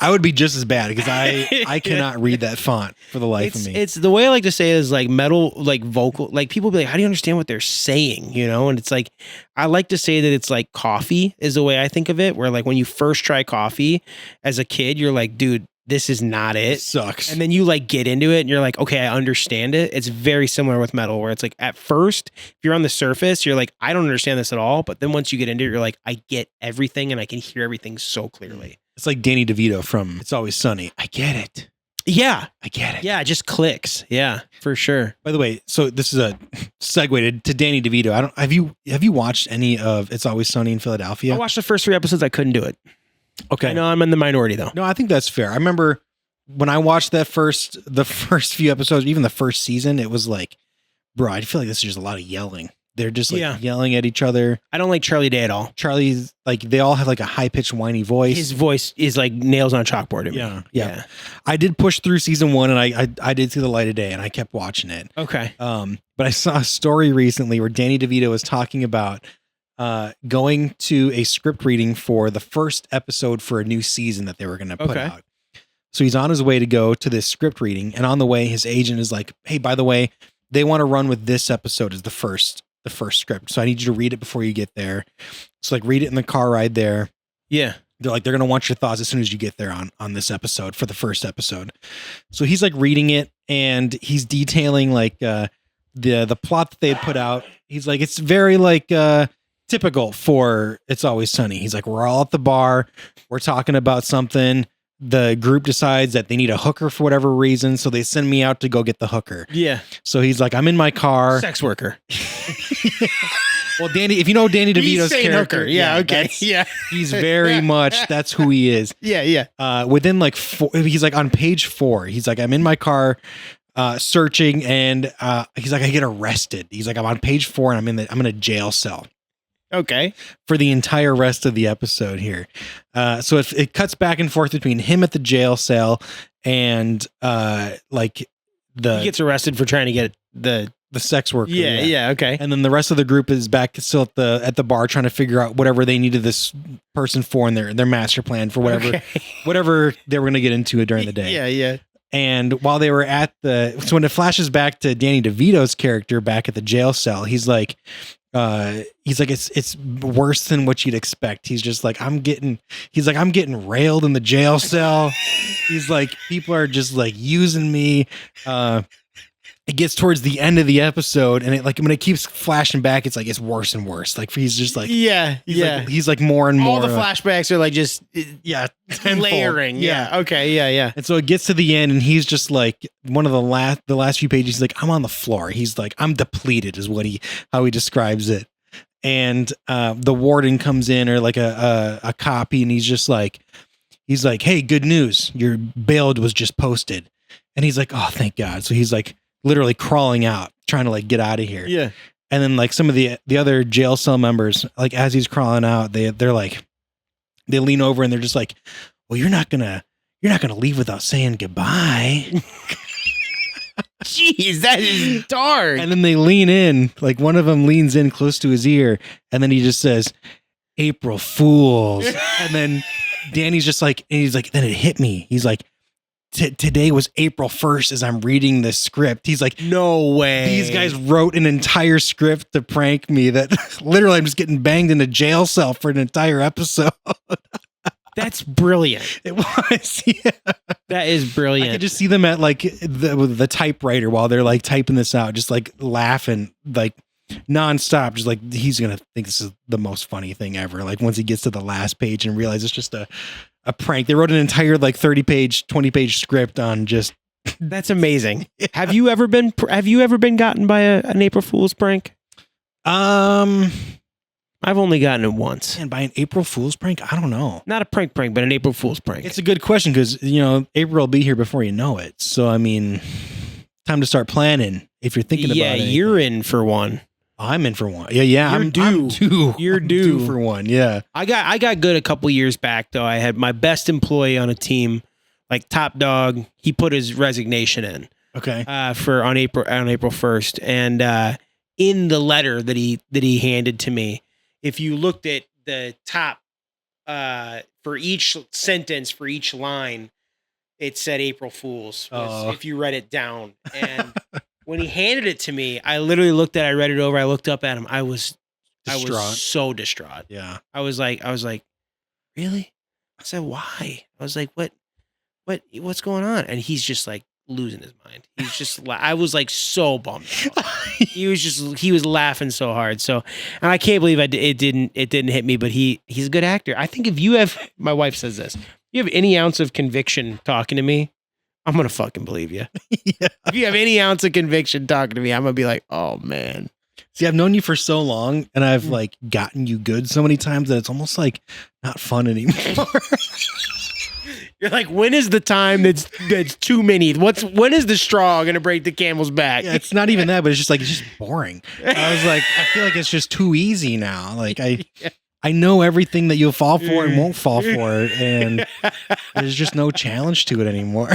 I would be just as bad because I cannot read that font for the life of me. It's the way I like to say it is like metal, like vocal, like people be like, how do you understand what they're saying? You know? And it's like, I like to say that it's like coffee is the way I think of it, where like when you first try coffee as a kid, you're like, dude, this is not It it. sucks. And then you like get into it and you're like, okay, I understand it. It's very similar with metal where it's like at first, if you're on the surface, you're like, I don't understand this at all. But then once you get into it, you're like, I get everything and I can hear everything so clearly. It's like Danny DeVito from It's Always Sunny. I get it. Yeah. I get it. Yeah. It just clicks. Yeah, for sure. By the way, so this is a segue to Danny DeVito. Have you watched any of It's Always Sunny in Philadelphia? I watched the first 3 episodes. I couldn't do it. Okay. I know I'm in the minority though. No, I think that's fair. I remember when I watched the first few episodes, even the first season, it was like, bro, I feel like this is just a lot of yelling. They're just like Yeah. yelling at each other. I don't like Charlie Day at all. Charlie's like, they all have like a high pitched whiny voice. His voice is like nails on a chalkboard to me. Yeah. I did push through season 1 and I did see the light of day and I kept watching it. Okay. But I saw a story recently where Danny DeVito was talking about going to a script reading for the first episode for a new season that they were going to put Okay. out. So he's on his way to go to this script reading, and on the way, his agent is like, "Hey, by the way, they want to run with this episode as the first script. So I need you to read it before you get there. So like, read it in the car ride there." Yeah. They're like, they're going to want your thoughts as soon as you get there on this episode for the first episode. So he's like reading it and he's detailing like the plot that they had put out. He's like, it's very like typical for It's Always Sunny. He's like, we're all at the bar. We're talking about something. The group decides that they need a hooker for whatever reason. So they send me out to go get the hooker. Yeah. So he's like, I'm in my car. Sex worker. Well, Danny, if you know Danny He's DeVito's saying character, hooker. Yeah. Okay. that's- Yeah. he's very much, that's who he is. Yeah. Yeah. Within like he's like on page 4, he's like, I'm in my car searching and he's like, I get arrested. He's like, I'm on page 4 and I'm in a jail cell Okay. for the entire rest of the episode here. So it cuts back and forth between him at the jail cell and like He gets arrested for trying to get the the sex worker. Yeah. Okay. And then the rest of the group is back still at the bar trying to figure out whatever they needed this person for in their master plan for whatever they were going to get into during the day. Yeah. And while they were so when it flashes back to Danny DeVito's character back at the jail cell, he's like, it's worse than what you'd expect. He's just like, I'm getting railed in the jail cell. He's like, people are just like using me. It gets towards the end of the episode, and when it keeps flashing back, it's like it's worse and worse. Like he's just like he's like more and more. All the flashbacks are like just tenfold. layering. Yeah. Okay. Yeah. And so it gets to the end, and he's just like one of the last few pages. He's like, I'm on the floor. He's like, I'm depleted, is how he describes it. And the warden comes in, or like a copy, and he's like, hey, good news, your bail was just posted. And he's like, oh, thank God. So he's like literally crawling out, trying to like get out of here. Yeah. And then like some of the other jail cell members, like as he's crawling out, they're like, they lean over and they're just like, well, you're not gonna leave without saying goodbye. Jeez, that is dark. And then they lean in, like one of them leans in close to his ear, and then he just says, April Fools. And then Danny's just like, and he's like, then it hit me. He's like, today was April 1st as I'm reading this script. He's like, no way. These guys wrote an entire script to prank me that literally I'm just getting banged in a jail cell for an entire episode. That's brilliant. It was, yeah. That is brilliant. I could just see them at like the typewriter while they're like typing this out, just like laughing, like nonstop, just like he's gonna think this is the most funny thing ever. Like once he gets to the last page and realizes it's just a prank. They wrote an entire like 30-page, 20-page script on just. That's amazing. Yeah. Have you ever been gotten by an April Fool's prank? I've only gotten it once. And by an April Fool's prank, I don't know. Not a prank, but an April Fool's prank. It's a good question because April will be here before you know it. So I mean, time to start planning if you're thinking about it. Yeah, you're in for one. I'm in for one. Yeah. I'm due. You're due for one. Yeah. I got good a couple years back though. I had my best employee on a team, like top dog. He put his resignation in. Okay. On April 1st, and in the letter that he handed to me, if you looked at the top for each sentence, for each line, it said April Fools. If you read it down, and when he handed it to me, I literally looked at it, I read it over, I looked up at him. I was so distraught. Yeah. I was like, really? I said, why? I was like, what's going on? And he's just like losing his mind. He's just, I was like so bummed out. He was laughing so hard. So, and I can't believe it didn't hit me, but he's a good actor. I think if you have, my wife says this, if you have any ounce of conviction talking to me, I'm going to fucking believe you. Yeah. If you have any ounce of conviction talking to me, I'm going to be like, oh man. See, I've known you for so long and I've like gotten you good so many times that it's almost like not fun anymore. You're like, when is the time that's too many? When is the straw going to break the camel's back? Yeah, it's not even that, but it's just boring. I was like, I feel like it's just too easy now. Like I know everything that you'll fall for and won't fall for, and there's just no challenge to it anymore.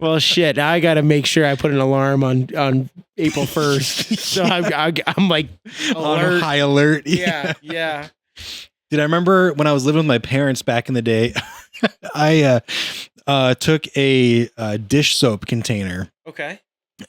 Well, shit. Now I got to make sure I put an alarm on April 1st. So I'm like alert. On high alert. Yeah. Dude, I remember when I was living with my parents back in the day, I took a dish soap container. Okay.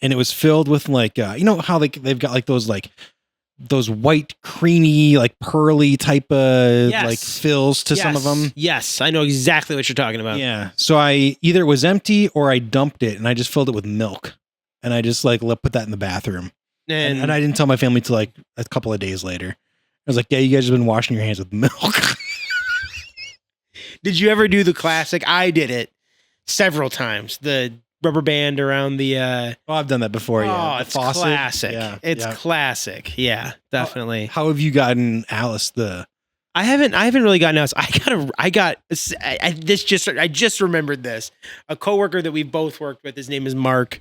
And it was filled with like, how they've got like those white, creamy, like pearly type of like fills to some of them. Yes, I know exactly what you're talking about. Yeah. So I either it was empty or I dumped it and I just filled it with milk. And I just like put that in the bathroom. And I didn't tell my family till like a couple of days later. I was like, yeah, you guys have been washing your hands with milk. Did you ever do the classic? I did it several times. The rubber band around the... I've done that before, yeah. Oh, it's faucet. Classic. Yeah, it's classic. Yeah, definitely. How have you gotten Alice the... I haven't really gotten Alice. I just remembered this. A coworker that we both worked with, his name is Mark.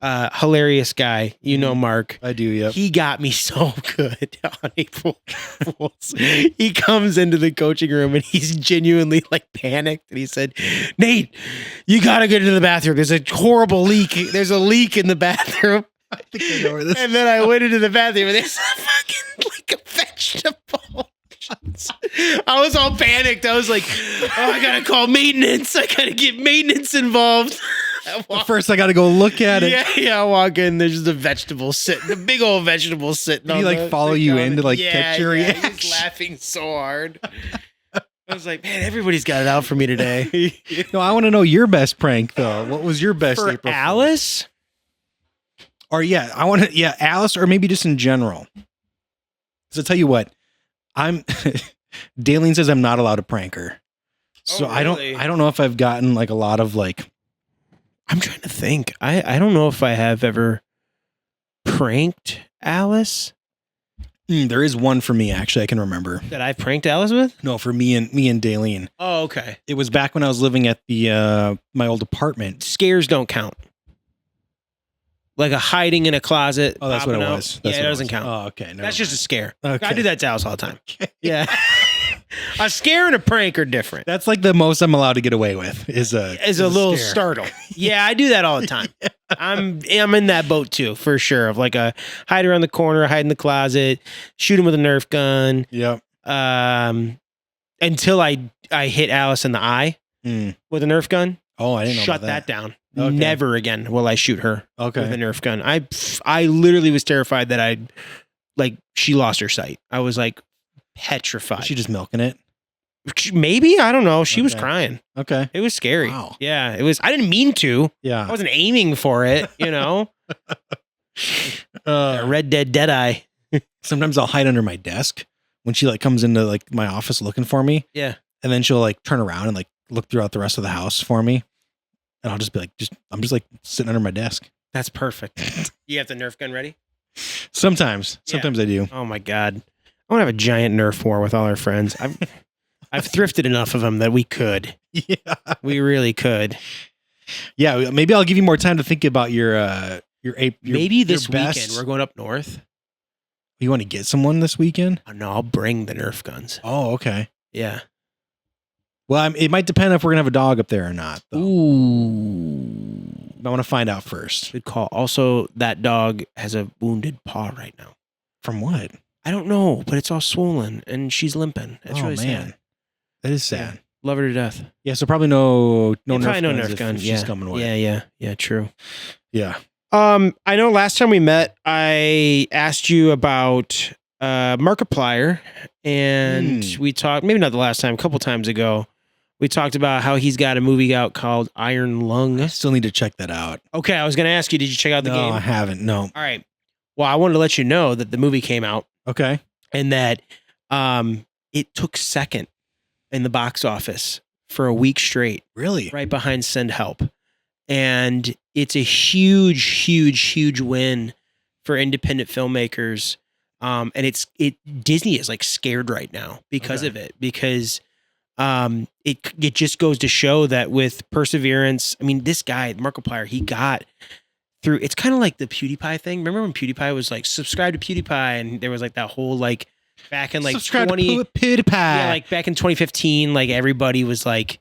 Hilarious guy. You know Mark. I do, yeah. He got me so good on April Fools. He comes into the coaching room and he's genuinely like panicked. And he said, Nate, you got to get into the bathroom. There's a horrible leak. There's a leak in the bathroom. I think I know where this. And then I went into the bathroom and there's fucking like a vegetable. I was all panicked. I was like, oh, I gotta call maintenance. I gotta get maintenance involved. But first, I got to go look at it. Yeah, I walk in. There's just a vegetable sitting, the big old vegetable sitting. Did he like follow you in to like catch your reaction? He's laughing so hard. I was like, man, everybody's got it out for me today. No, I want to know your best prank though. What was your best For April Fool's? Alice? Or yeah, I want to Alice, or maybe just in general. So tell you what, Daleen says I'm not allowed to prank her. So Oh, really? I don't know if I've gotten like a lot of like. I'm trying to think. I don't know if I have ever pranked Alice. There is one for me actually. I can remember. That I've pranked Alice with? No, for me and Daleen. Oh, okay. It was back when I was living at the my old apartment. Scares don't count. Like a hiding in a closet. Oh, that's what it popping out. was. Yeah, That's it what doesn't was. count. Oh, okay. That's just a scare. Okay. I do that to Alice all the time. Yeah. A scare and a prank are different. That's like the most I'm allowed to get away with is a little scare. startle. Yeah, I do that all the time. I'm in that boat too, for sure. Of like a hide around the corner, hide in the closet, shoot him with a Nerf gun. Yep. Until I hit Alice in the eye Mm. with a Nerf gun. Oh, I didn't know Shut about that down. Okay. Never again will I shoot her with a Okay. Nerf gun. I literally was terrified that she lost her sight. I was like petrified. Was she just milking it? Maybe, I don't know. She was Okay. crying. Okay. It was scary. Wow. Yeah, it was. I didn't mean to. I Yeah. wasn't aiming for it. Red Dead Deadeye. Sometimes I'll hide under my desk when she like comes into like my office looking for me, Yeah. and then she'll like turn around and like look throughout the rest of the house for me, and I'll just be like, I'm just like sitting under my desk. That's perfect. You have the Nerf gun ready? Sometimes Yeah. I do. Oh my God. I want to have a giant Nerf war with all our friends. I've thrifted enough of them that we could. Yeah. We really could. Yeah. Maybe I'll give you more time to think about your Maybe this best- weekend we're going up north. You want to get someone this weekend? Oh, no, I'll bring the Nerf guns. Oh, okay. Yeah. Well, it might depend if we're gonna have a dog up there or not. Though. Ooh. I want to find out first. Good call. Also, that dog has a wounded paw right now. From what? I don't know, but it's all swollen and she's limping. It's Oh, really man. sad. That is sad. Love her to death. Yeah. So probably no Yeah, Nerf probably no guns Nerf if gun. she's Yeah. coming away. Yeah. True. Yeah. I know last time we met, I asked you about Markiplier, and we talked, maybe not the last time, a couple times ago, we talked about how he's got a movie out called Iron Lung. I still need to check that out. Okay, I was going to ask you, did you check out the No, game? I haven't. No. All right. Well, I wanted to let you know that the movie came out Okay. and that it took second in the box office for a week straight, Really? right behind Send Help. And it's a huge win for independent filmmakers. And Disney is like scared right now because Okay. of it, because it just goes to show that with perseverance, I mean, this guy, Markiplier, he got through. It's kind of like the PewDiePie thing. Remember when PewDiePie was like, subscribe to PewDiePie, and there was like that whole like back in like Subscribe 20, to PewDiePie. yeah, like back in 2015, like everybody was like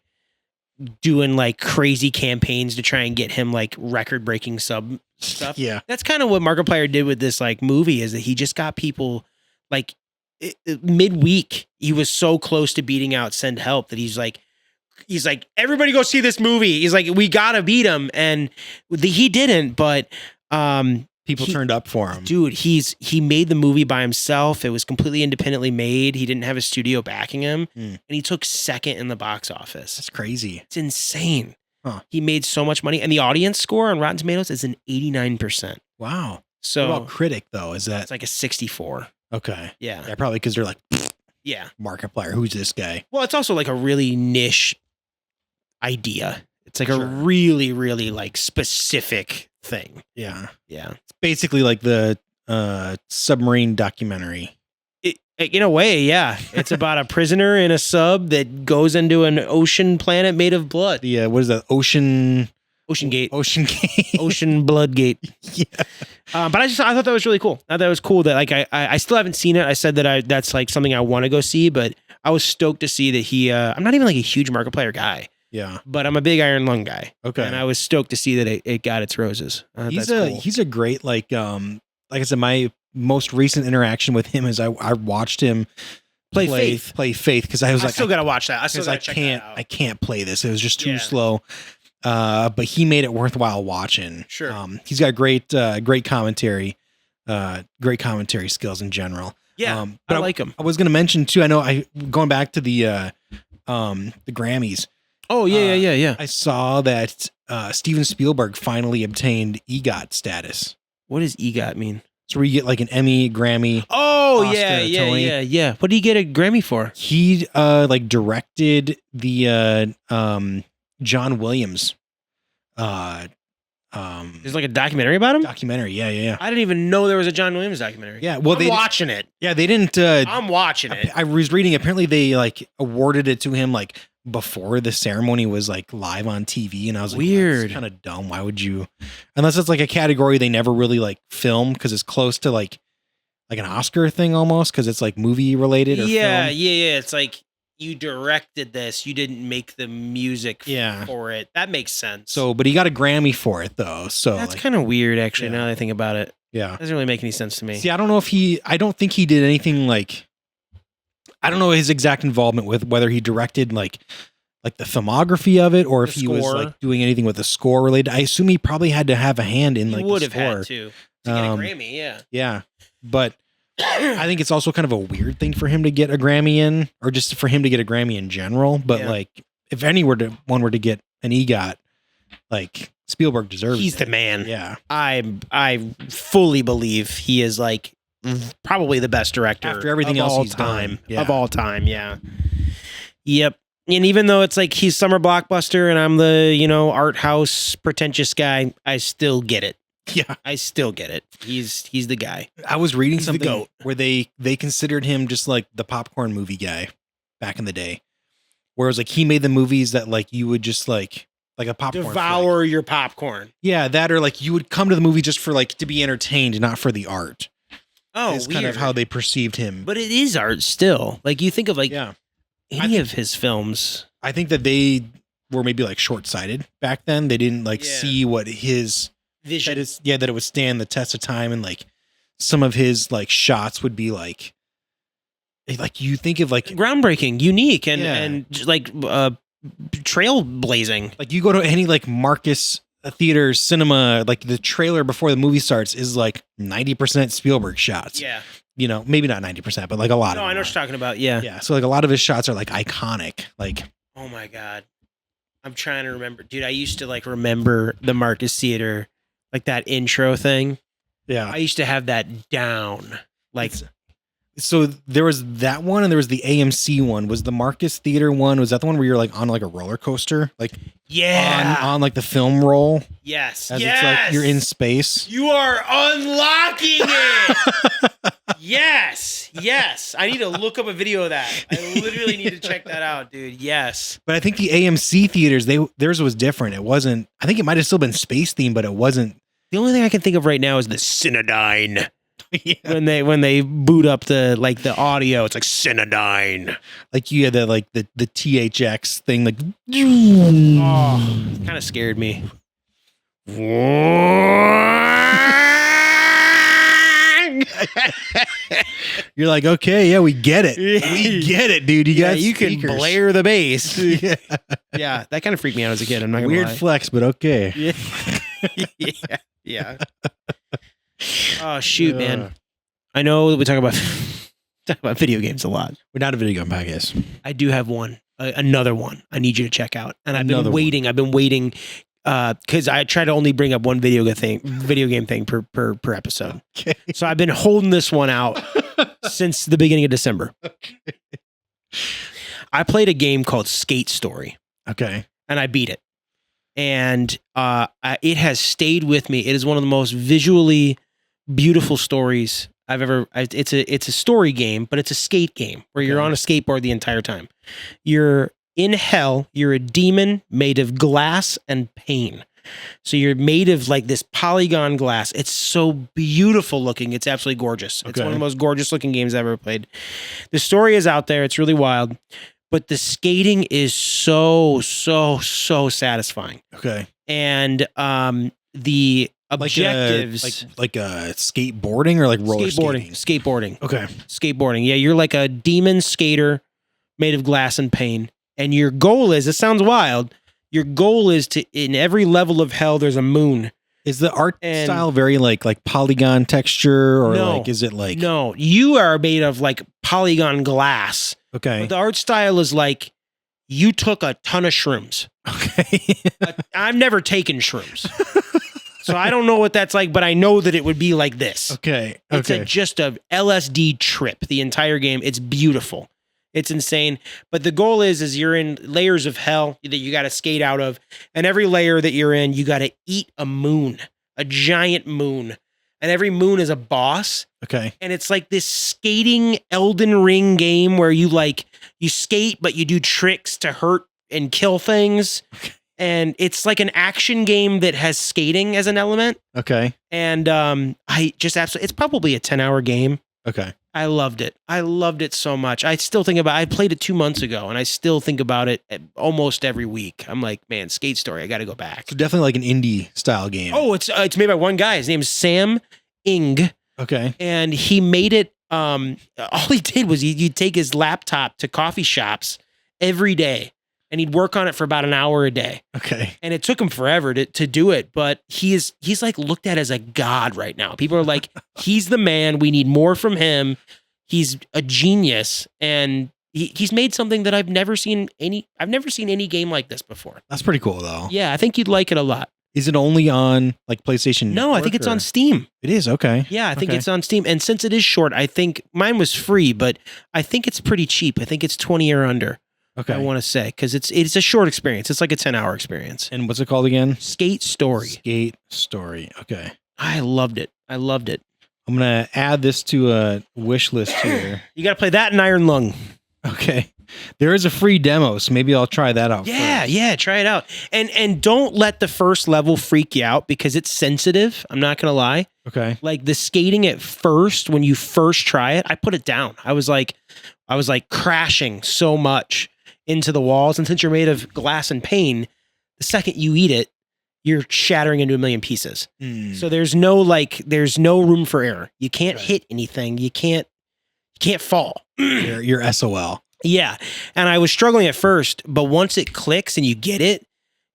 doing like crazy campaigns to try and get him like record breaking sub stuff. Yeah. That's kind of what Markiplier did with this like movie, is that he just got people like midweek. He was so close to beating out Send Help that he's like, everybody go see this movie. He's like, we gotta beat him. And he didn't, but People he- turned up for him. dude, he made the movie by himself. It was completely independently made. He didn't have a studio backing him, and he took second in the box office. That's crazy. It's insane. Huh. He made so much money, and the audience score on Rotten Tomatoes is an 89%. Wow. So What about critic though? Is that it's like a 64. okay? Yeah, Yeah, probably because they're like yeah. Markiplier. Who's this guy? Well, it's also like a really niche idea. It's like Sure. a really like specific thing. Yeah. Yeah. It's basically like the submarine documentary. In a way, yeah. It's about a prisoner in a sub that goes into an ocean planet made of blood. The what is that? Ocean Gate. Ocean Gate. Ocean Blood Gate. Yeah. But I thought that was really cool. I thought that was cool that like I still haven't seen it. I said that that's like something I want to go see, but I was stoked to see that he I'm not even like a huge Markiplier guy. Yeah. but I'm a big Iron Lung guy. Okay. And I was stoked to see that it got its roses. He's That's cool. he's a great like I said, my most recent interaction with him is I watched him Play Faith. because I was I like, still got to watch that. I still because got I to check can't that out. I can't play this. It was just too Yeah. slow. But he made it worthwhile watching. Sure. He's got great commentary, great commentary skills in general. Yeah, but I like him. I was going to mention too. I know going back to the Grammys. Oh, yeah. I saw that Steven Spielberg finally obtained EGOT status. What does EGOT mean? So where you get like an Emmy, Grammy. Oh, Oscar, Tony. yeah. What did he get a Grammy for? He like directed the John Williams There's like a documentary about him? documentary. Yeah. I didn't even know there was a John Williams documentary. Yeah, well, I'm watching it. Yeah, they didn't. I'm watching it. I was reading. Apparently, they like awarded it to him like before the ceremony was like live on TV, and I was like, Weird. kind of dumb. Why would you? Unless it's like a category they never really like film because it's close to like an Oscar thing almost because it's like movie related. Or Yeah. film. It's like you directed this. You didn't make the music Yeah. for it. That makes sense. So, but he got a Grammy for it though. So that's like, kind of weird, actually, Yeah. now that I think about it. yeah. Doesn't really make any sense to me. See, I don't know if I don't think he did anything like. I don't know his exact involvement with whether he directed like the filmography of it or The if he was score. like doing anything with the score related. I assume he probably had to have a hand in You like would the have score. had to get a Grammy, yeah. Yeah, but I think it's also kind of a weird thing for him to get a Grammy in, or just for him to get a Grammy in general. But Yeah. like, if one were to get an EGOT, like Spielberg deserves. He's it. the man. Yeah. I fully believe he is like probably the best director After everything of else all he's time. done. Yeah. Of all time, yeah. Yep. And even though it's like he's summer blockbuster and I'm the, art house pretentious guy, I still get it. Yeah. I still get it. He's the guy. I was reading He's the something GOAT. where they considered him just like the popcorn movie guy back in the day. Whereas like he made the movies that like you would just like a popcorn flick. Devour your popcorn. Yeah, that or like you would come to the movie just for like to be entertained, not for the art. Oh, is weird. kind of how they perceived him. But it is art still. Like you think of like yeah, any of his films. I think that they were maybe like short sighted back then. They didn't like Yeah. see what his Vision. that it would stand the test of time, and like some of his like shots would be like you think of like Groundbreaking, unique, and Yeah. and just, like trailblazing. like you go to any like Marcus theater cinema, like the trailer before the movie starts is like 90% Spielberg shots. Yeah. Maybe not 90%, but like a lot No, of I know them what you're talking about. Yeah. Yeah, so like a lot of his shots are like iconic. Like Oh my god. I'm trying to remember. Dude, I used to like remember the Marcus Theater, like that intro thing. yeah. I used to have that down. Like So there was that one, and there was the AMC one. Was the Marcus Theater one? Was that the one where you're like on like a roller coaster, like yeah. on like the film roll, Yes. as yes. it's like you're in space? You are unlocking it. Yes. Yes. I need to look up a video of that. I literally need to check that out, dude. Yes. But I think the AMC theaters, theirs was different. It wasn't. I think it might have still been space themed, but it wasn't. The only thing I can think of right now is the Cinedyne. Yeah. When they boot up the audio, it's like Cinedyne. Like you had the the THX thing, like Oh, kind of scared me. you're like, okay, yeah, we get it, we get it, dude. You Yeah, got you can speakers. blare the bass. Yeah. Yeah, that kind of freaked me out as a kid. I'm not gonna Weird lie. flex, but okay. Yeah. Yeah. Oh shoot, Uh, man. I know that we talk about video games a lot. We're not a video game podcast. I do have one, another one. I need you to check out, and I've Another been one. waiting. I've been waiting because I try to only bring up one video game thing per episode. Okay. So I've been holding this one out since the beginning of December. I played a game called Skate Story, Okay. and I beat it. And it has stayed with me. It is one of the most visually beautiful stories I've ever. It's a story game, but it's a skate game where you're Okay. on a skateboard the entire time. You're in hell. You're a demon made of glass and pain. So you're made of like this polygon glass. It's so beautiful looking. It's absolutely gorgeous. It's Okay. one of the most gorgeous looking games I've ever played. The story is out there. It's really wild. but the skating is so satisfying. Okay. And the objectives, like skateboarding or like roller skateboarding. Okay. Skateboarding. Yeah, you're like a demon skater made of glass and pain. And your goal is, it sounds wild, your goal is to, in every level of hell, there's a moon. Is the art style very like polygon texture, or No. like, is it like, No, you are made of like polygon glass. okay. But the art style is like you took a ton of shrooms. Okay. I've never taken shrooms. So I don't know what that's like, but I know that it would be like this. Okay. It's Okay. just a LSD trip, the entire game. It's beautiful. It's insane. But the goal is you're in layers of hell that you got to skate out of. And every layer that you're in, you got to eat a moon, a giant moon. And every moon is a boss. Okay. And it's like this skating Elden Ring game where you skate, but you do tricks to hurt and kill things. And it's like an action game that has skating as an element. Okay. And I just absolutely, it's probably a 10-hour game. Okay. I loved it. I loved it so much. I still think about, I played it 2 months ago and I still think about it almost every week. I'm like, man, Skate Story, I got to go back. So definitely like an indie style game. Oh, it's made by one guy. His name is Sam Ing. Okay. And he made it, all he did was he'd take his laptop to coffee shops every day and he'd work on it for about an hour a day. Okay. And it took him forever to do it, but he's like looked at as a god right now. People are like, he's the man. We need more from him. He's a genius, and he's made something that I've never seen any game like this before. That's pretty cool though. Yeah, I think you'd like it a lot. Is it only on like PlayStation? No, I think it's on Steam. It is, okay. Yeah, I think Okay. it's on Steam. And since it is short, I think mine was free, but I think it's pretty cheap. I think it's 20 or under. Okay. I want to say, because it's a short experience. It's like a 10-hour experience. And what's it called again? Skate Story. Skate Story. Okay. I loved it. I loved it. I'm going to add this to a wish list here. You got to play that in Iron Lung. Okay. There is a free demo, so maybe I'll try that out first. Yeah, try it out. And don't let the first level freak you out because it's sensitive. I'm not going to lie. Okay. Like the skating at first, when you first try it, I put it down. I was like crashing so much into the walls. And since you're made of glass and pain, the second you eat it, you're shattering into a million pieces. So there's no room for error. You can't hit anything. You can't fall. You're SOL. Yeah. And I was struggling at first, but once it clicks and you get it,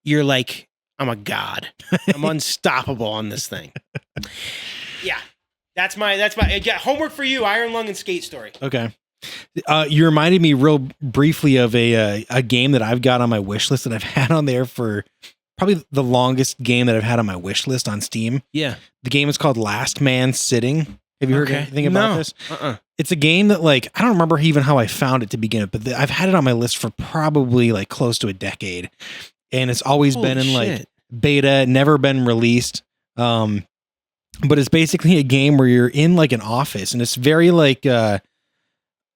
you're like, I'm a god. I'm unstoppable on this thing. Yeah. That's my homework for you, Iron Lung and Skate Story. Okay. You reminded me real briefly of a game that I've got on my wish list that I've had on there for probably the longest game that I've had on my wish list on Steam. Yeah. The game is called Last Man Sitting. Have you heard anything about this? It's a game that, like, I don't remember even how I found it to begin with, but I've had it on my list for probably like close to a decade. And it's always been in like beta, never been released. But it's basically a game where you're in like an office and it's very like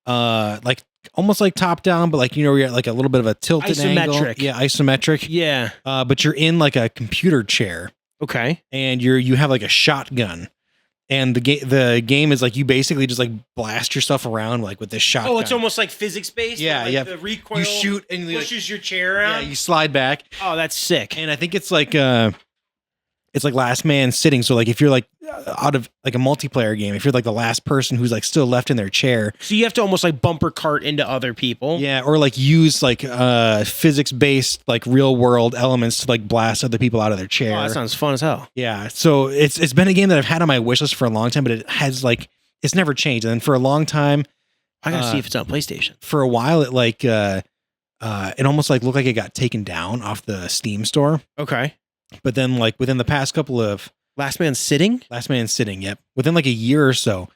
almost like top down, but like, you're at like a little bit of a tilted angle. Yeah, isometric. Yeah. But you're in like a computer chair. Okay. And you have like a shotgun. And the game is like you basically just like blast yourself around like with this shotgun. Oh, it's almost like physics based. Yeah, like yeah. The recoil You shoot and you pushes your chair around. Yeah, you slide back. Oh, that's sick. And I think it's like Last Man Sitting. So like if you're like out of like a multiplayer game, if you're like the last person who's like still left in their chair, So you have to almost like bumper cart into other people. yeah, or like use like physics based like real world elements to like blast other people out of their chair. Oh, that sounds fun as hell. Yeah, so it's been a game that I've had on my wish list for a long time, but it has like it's never changed. And then for a long time, I gotta see if it's on PlayStation. for a while, it like it almost like looked like it got taken down off the Steam store. Okay. But then like within the past couple of Last Man Sitting? Last Man Sitting, yep, within like a year or so,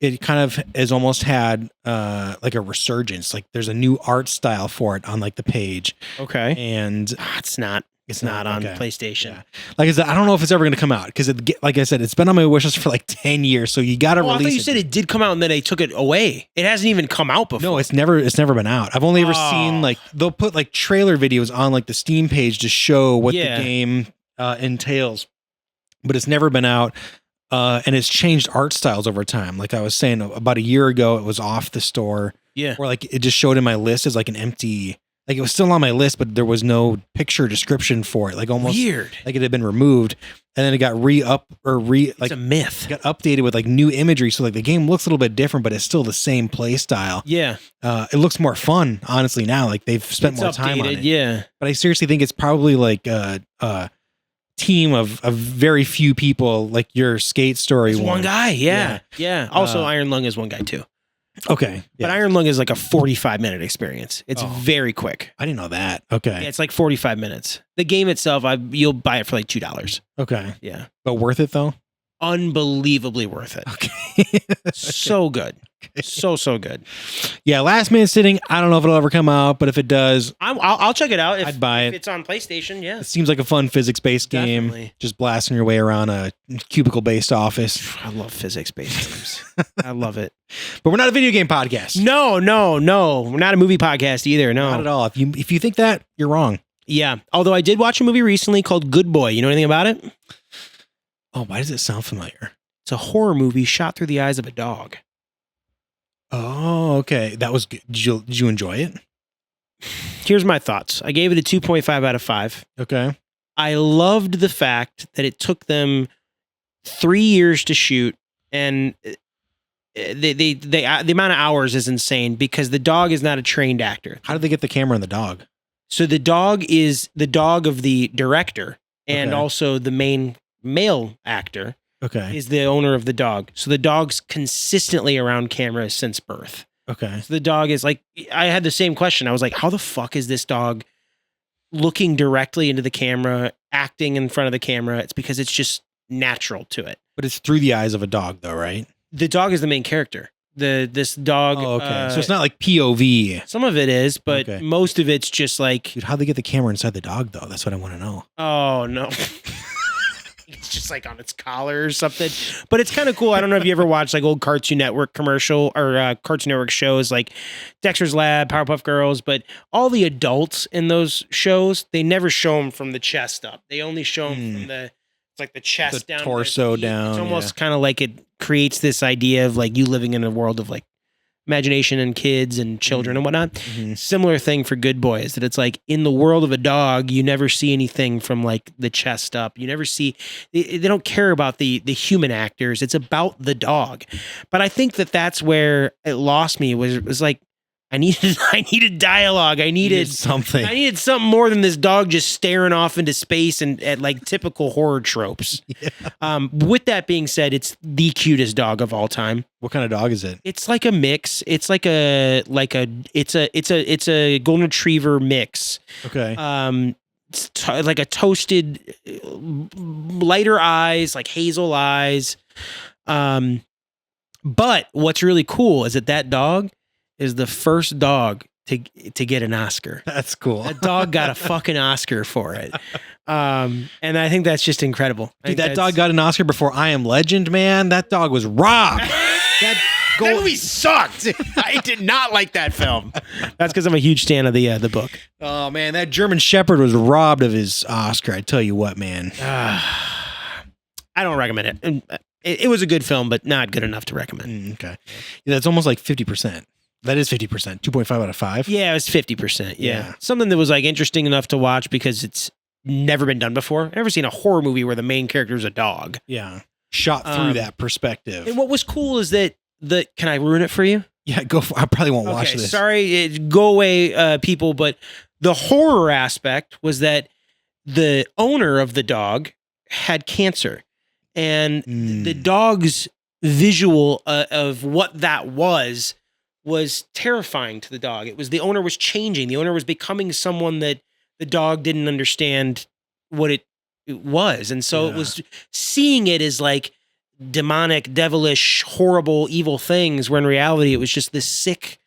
it kind of has almost had like a resurgence. Like there's a new art style for it on like the page, Okay. and It's not on okay. PlayStation. Yeah. Like I said, I don't know if it's ever going to come out because like I said, it's been on my wish list for like 10 years. So you got to Oh, I release thought you it. said it did come out and then they took it away. It hasn't even come out before. No, it's never been out. I've only ever Oh. seen like they'll put like trailer videos on like the Steam page to show what Yeah. the game entails, but it's never been out. And it's changed art styles over time. Like I was saying, about a year ago, it was off the store. Yeah. or like it just showed in my list as like an empty, like it was still on my list, but there was no picture description for it. Like almost Weird. like it had been removed, and then it got It's a myth. got updated with like new imagery. So like the game looks a little bit different, but it's still the same play style. Yeah. It looks more fun, honestly. Now, like they've spent It's more time on updated, it. Yeah. But I seriously think it's probably like a team of very few people, like your skate story. It's one guy. Yeah. Yeah. Also, Uh, Iron Lung is one guy too. Okay, But yeah. Iron Lung is like a 45-minute experience. It's Oh. very quick. I didn't know that. Okay, Yeah, it's like 45 minutes. The game itself, you'll buy it for like $2. okay, Yeah. but worth it though. Unbelievably worth it. Okay, So good. So good. yeah. Last Man Sitting. I don't know if it'll ever come out, but if it does, I'll check it out. If, I'd buy if it. it's on PlayStation, yeah. It seems like a fun physics-based game. Definitely. Just blasting your way around a cubicle-based office. I love physics-based games. I love it. But we're not a video game podcast. No. We're not a movie podcast either. No. Not at all. If you think that, you're wrong. Yeah. Although I did watch a movie recently called Good Boy. You know anything about it? Oh, why does it sound familiar? It's a horror movie shot through the eyes of a dog. Oh, okay. That was good. Did you enjoy it? Here's my thoughts. I gave it a 2.5 out of 5. Okay. I loved the fact that it took them 3 years to shoot, and the amount of hours is insane because the dog is not a trained actor. How did they get the camera on the dog? So the dog is the dog of the director, and Okay. also the main male actor Okay. is the owner of the dog. So the dog's consistently around camera since birth. Okay. So the dog is like, I had the same question. I was like, how the fuck is this dog looking directly into the camera, acting in front of the camera? It's because it's just natural to it. But it's through the eyes of a dog, though, right? The dog is the main character. This dog. Oh, okay. So it's not like POV. Some of it is, but Okay. most of it's just like, Dude, how'd they get the camera inside the dog, though? That's what I want to know. oh no. It's just like on its collar or something. But it's kind of cool. I don't know if you ever watched like old Cartoon Network commercial or Cartoon Network shows like Dexter's Lab, Powerpuff Girls, but all the adults in those shows, they never show them from the chest up. They only show them from it's like the chest The down. to torso their feet. down, It's almost kind of like it creates this idea of like you living in a world of like imagination and kids and children and whatnot. Mhm. Similar thing for Good Boy is that it's like in the world of a dog, you never see anything from like the chest up. You never see, they don't care about the human actors. It's about the dog. But I think that that's where it lost me was like, I needed dialogue. I needed something. something more than this dog just staring off into space and at like typical horror tropes. With that being said, it's the cutest dog of all time. What kind of dog is it? It's like a mix. It's like it's a golden retriever mix. Okay. It's like a toasted, lighter eyes, like hazel eyes. But what's really cool is that dog is the first dog to get an Oscar. That's cool. That dog got a fucking Oscar for it. And I think that's just incredible. I Dude, think that dog got an Oscar before I Am Legend, man. That dog was robbed. that movie sucked. I did not like that film. That's because I'm a huge fan of the book. Oh man, that German Shepherd was robbed of his Oscar. I tell you what, man. I don't recommend it. And it was a good film, but not good enough to recommend. Okay. Yeah, that's almost like 50%. That is 50%. 2.5 out of 5. Yeah, it was 50%. Yeah. Yeah. Something that was like interesting enough to watch because it's never been done before. I've never seen a horror movie where the main character is a dog. Yeah. Shot through that perspective. And what was cool is that can I ruin it for you? Yeah, go for I probably won't watch this. Sorry, go away, people. But the horror aspect was that the owner of the dog had cancer, and the dog's visual of what that was terrifying to the dog. It was the owner was changing. The owner was becoming someone that the dog didn't understand what it was, and so it was seeing it as like demonic, devilish, horrible, evil things, where in reality it was just this sick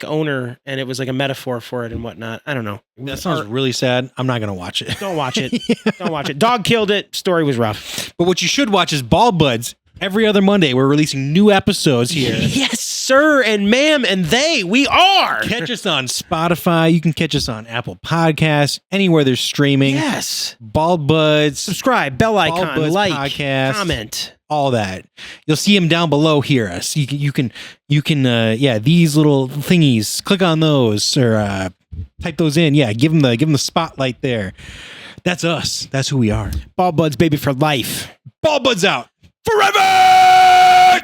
owner, and it was like a metaphor for it and whatnot. I don't know. That sounds really sad. I'm not gonna watch it. Don't watch it. Don't watch it. Dog killed it. Story was rough. But what you should watch is Bald Buds. Every other Monday, we're releasing new episodes here. Yes, sir, and ma'am, and we are. Catch us on Spotify. You can catch us on Apple Podcasts, anywhere there's streaming. Yes. Bald Buds, Subscribe, bell icon, Buds like, Podcast. comment. all that. You'll see them down below. Hear us. You can yeah, these little thingies. Click on those or type those in. Yeah, give them the spotlight there. That's us. That's who we are. Ball buds, baby, for life. Ball buds out forever.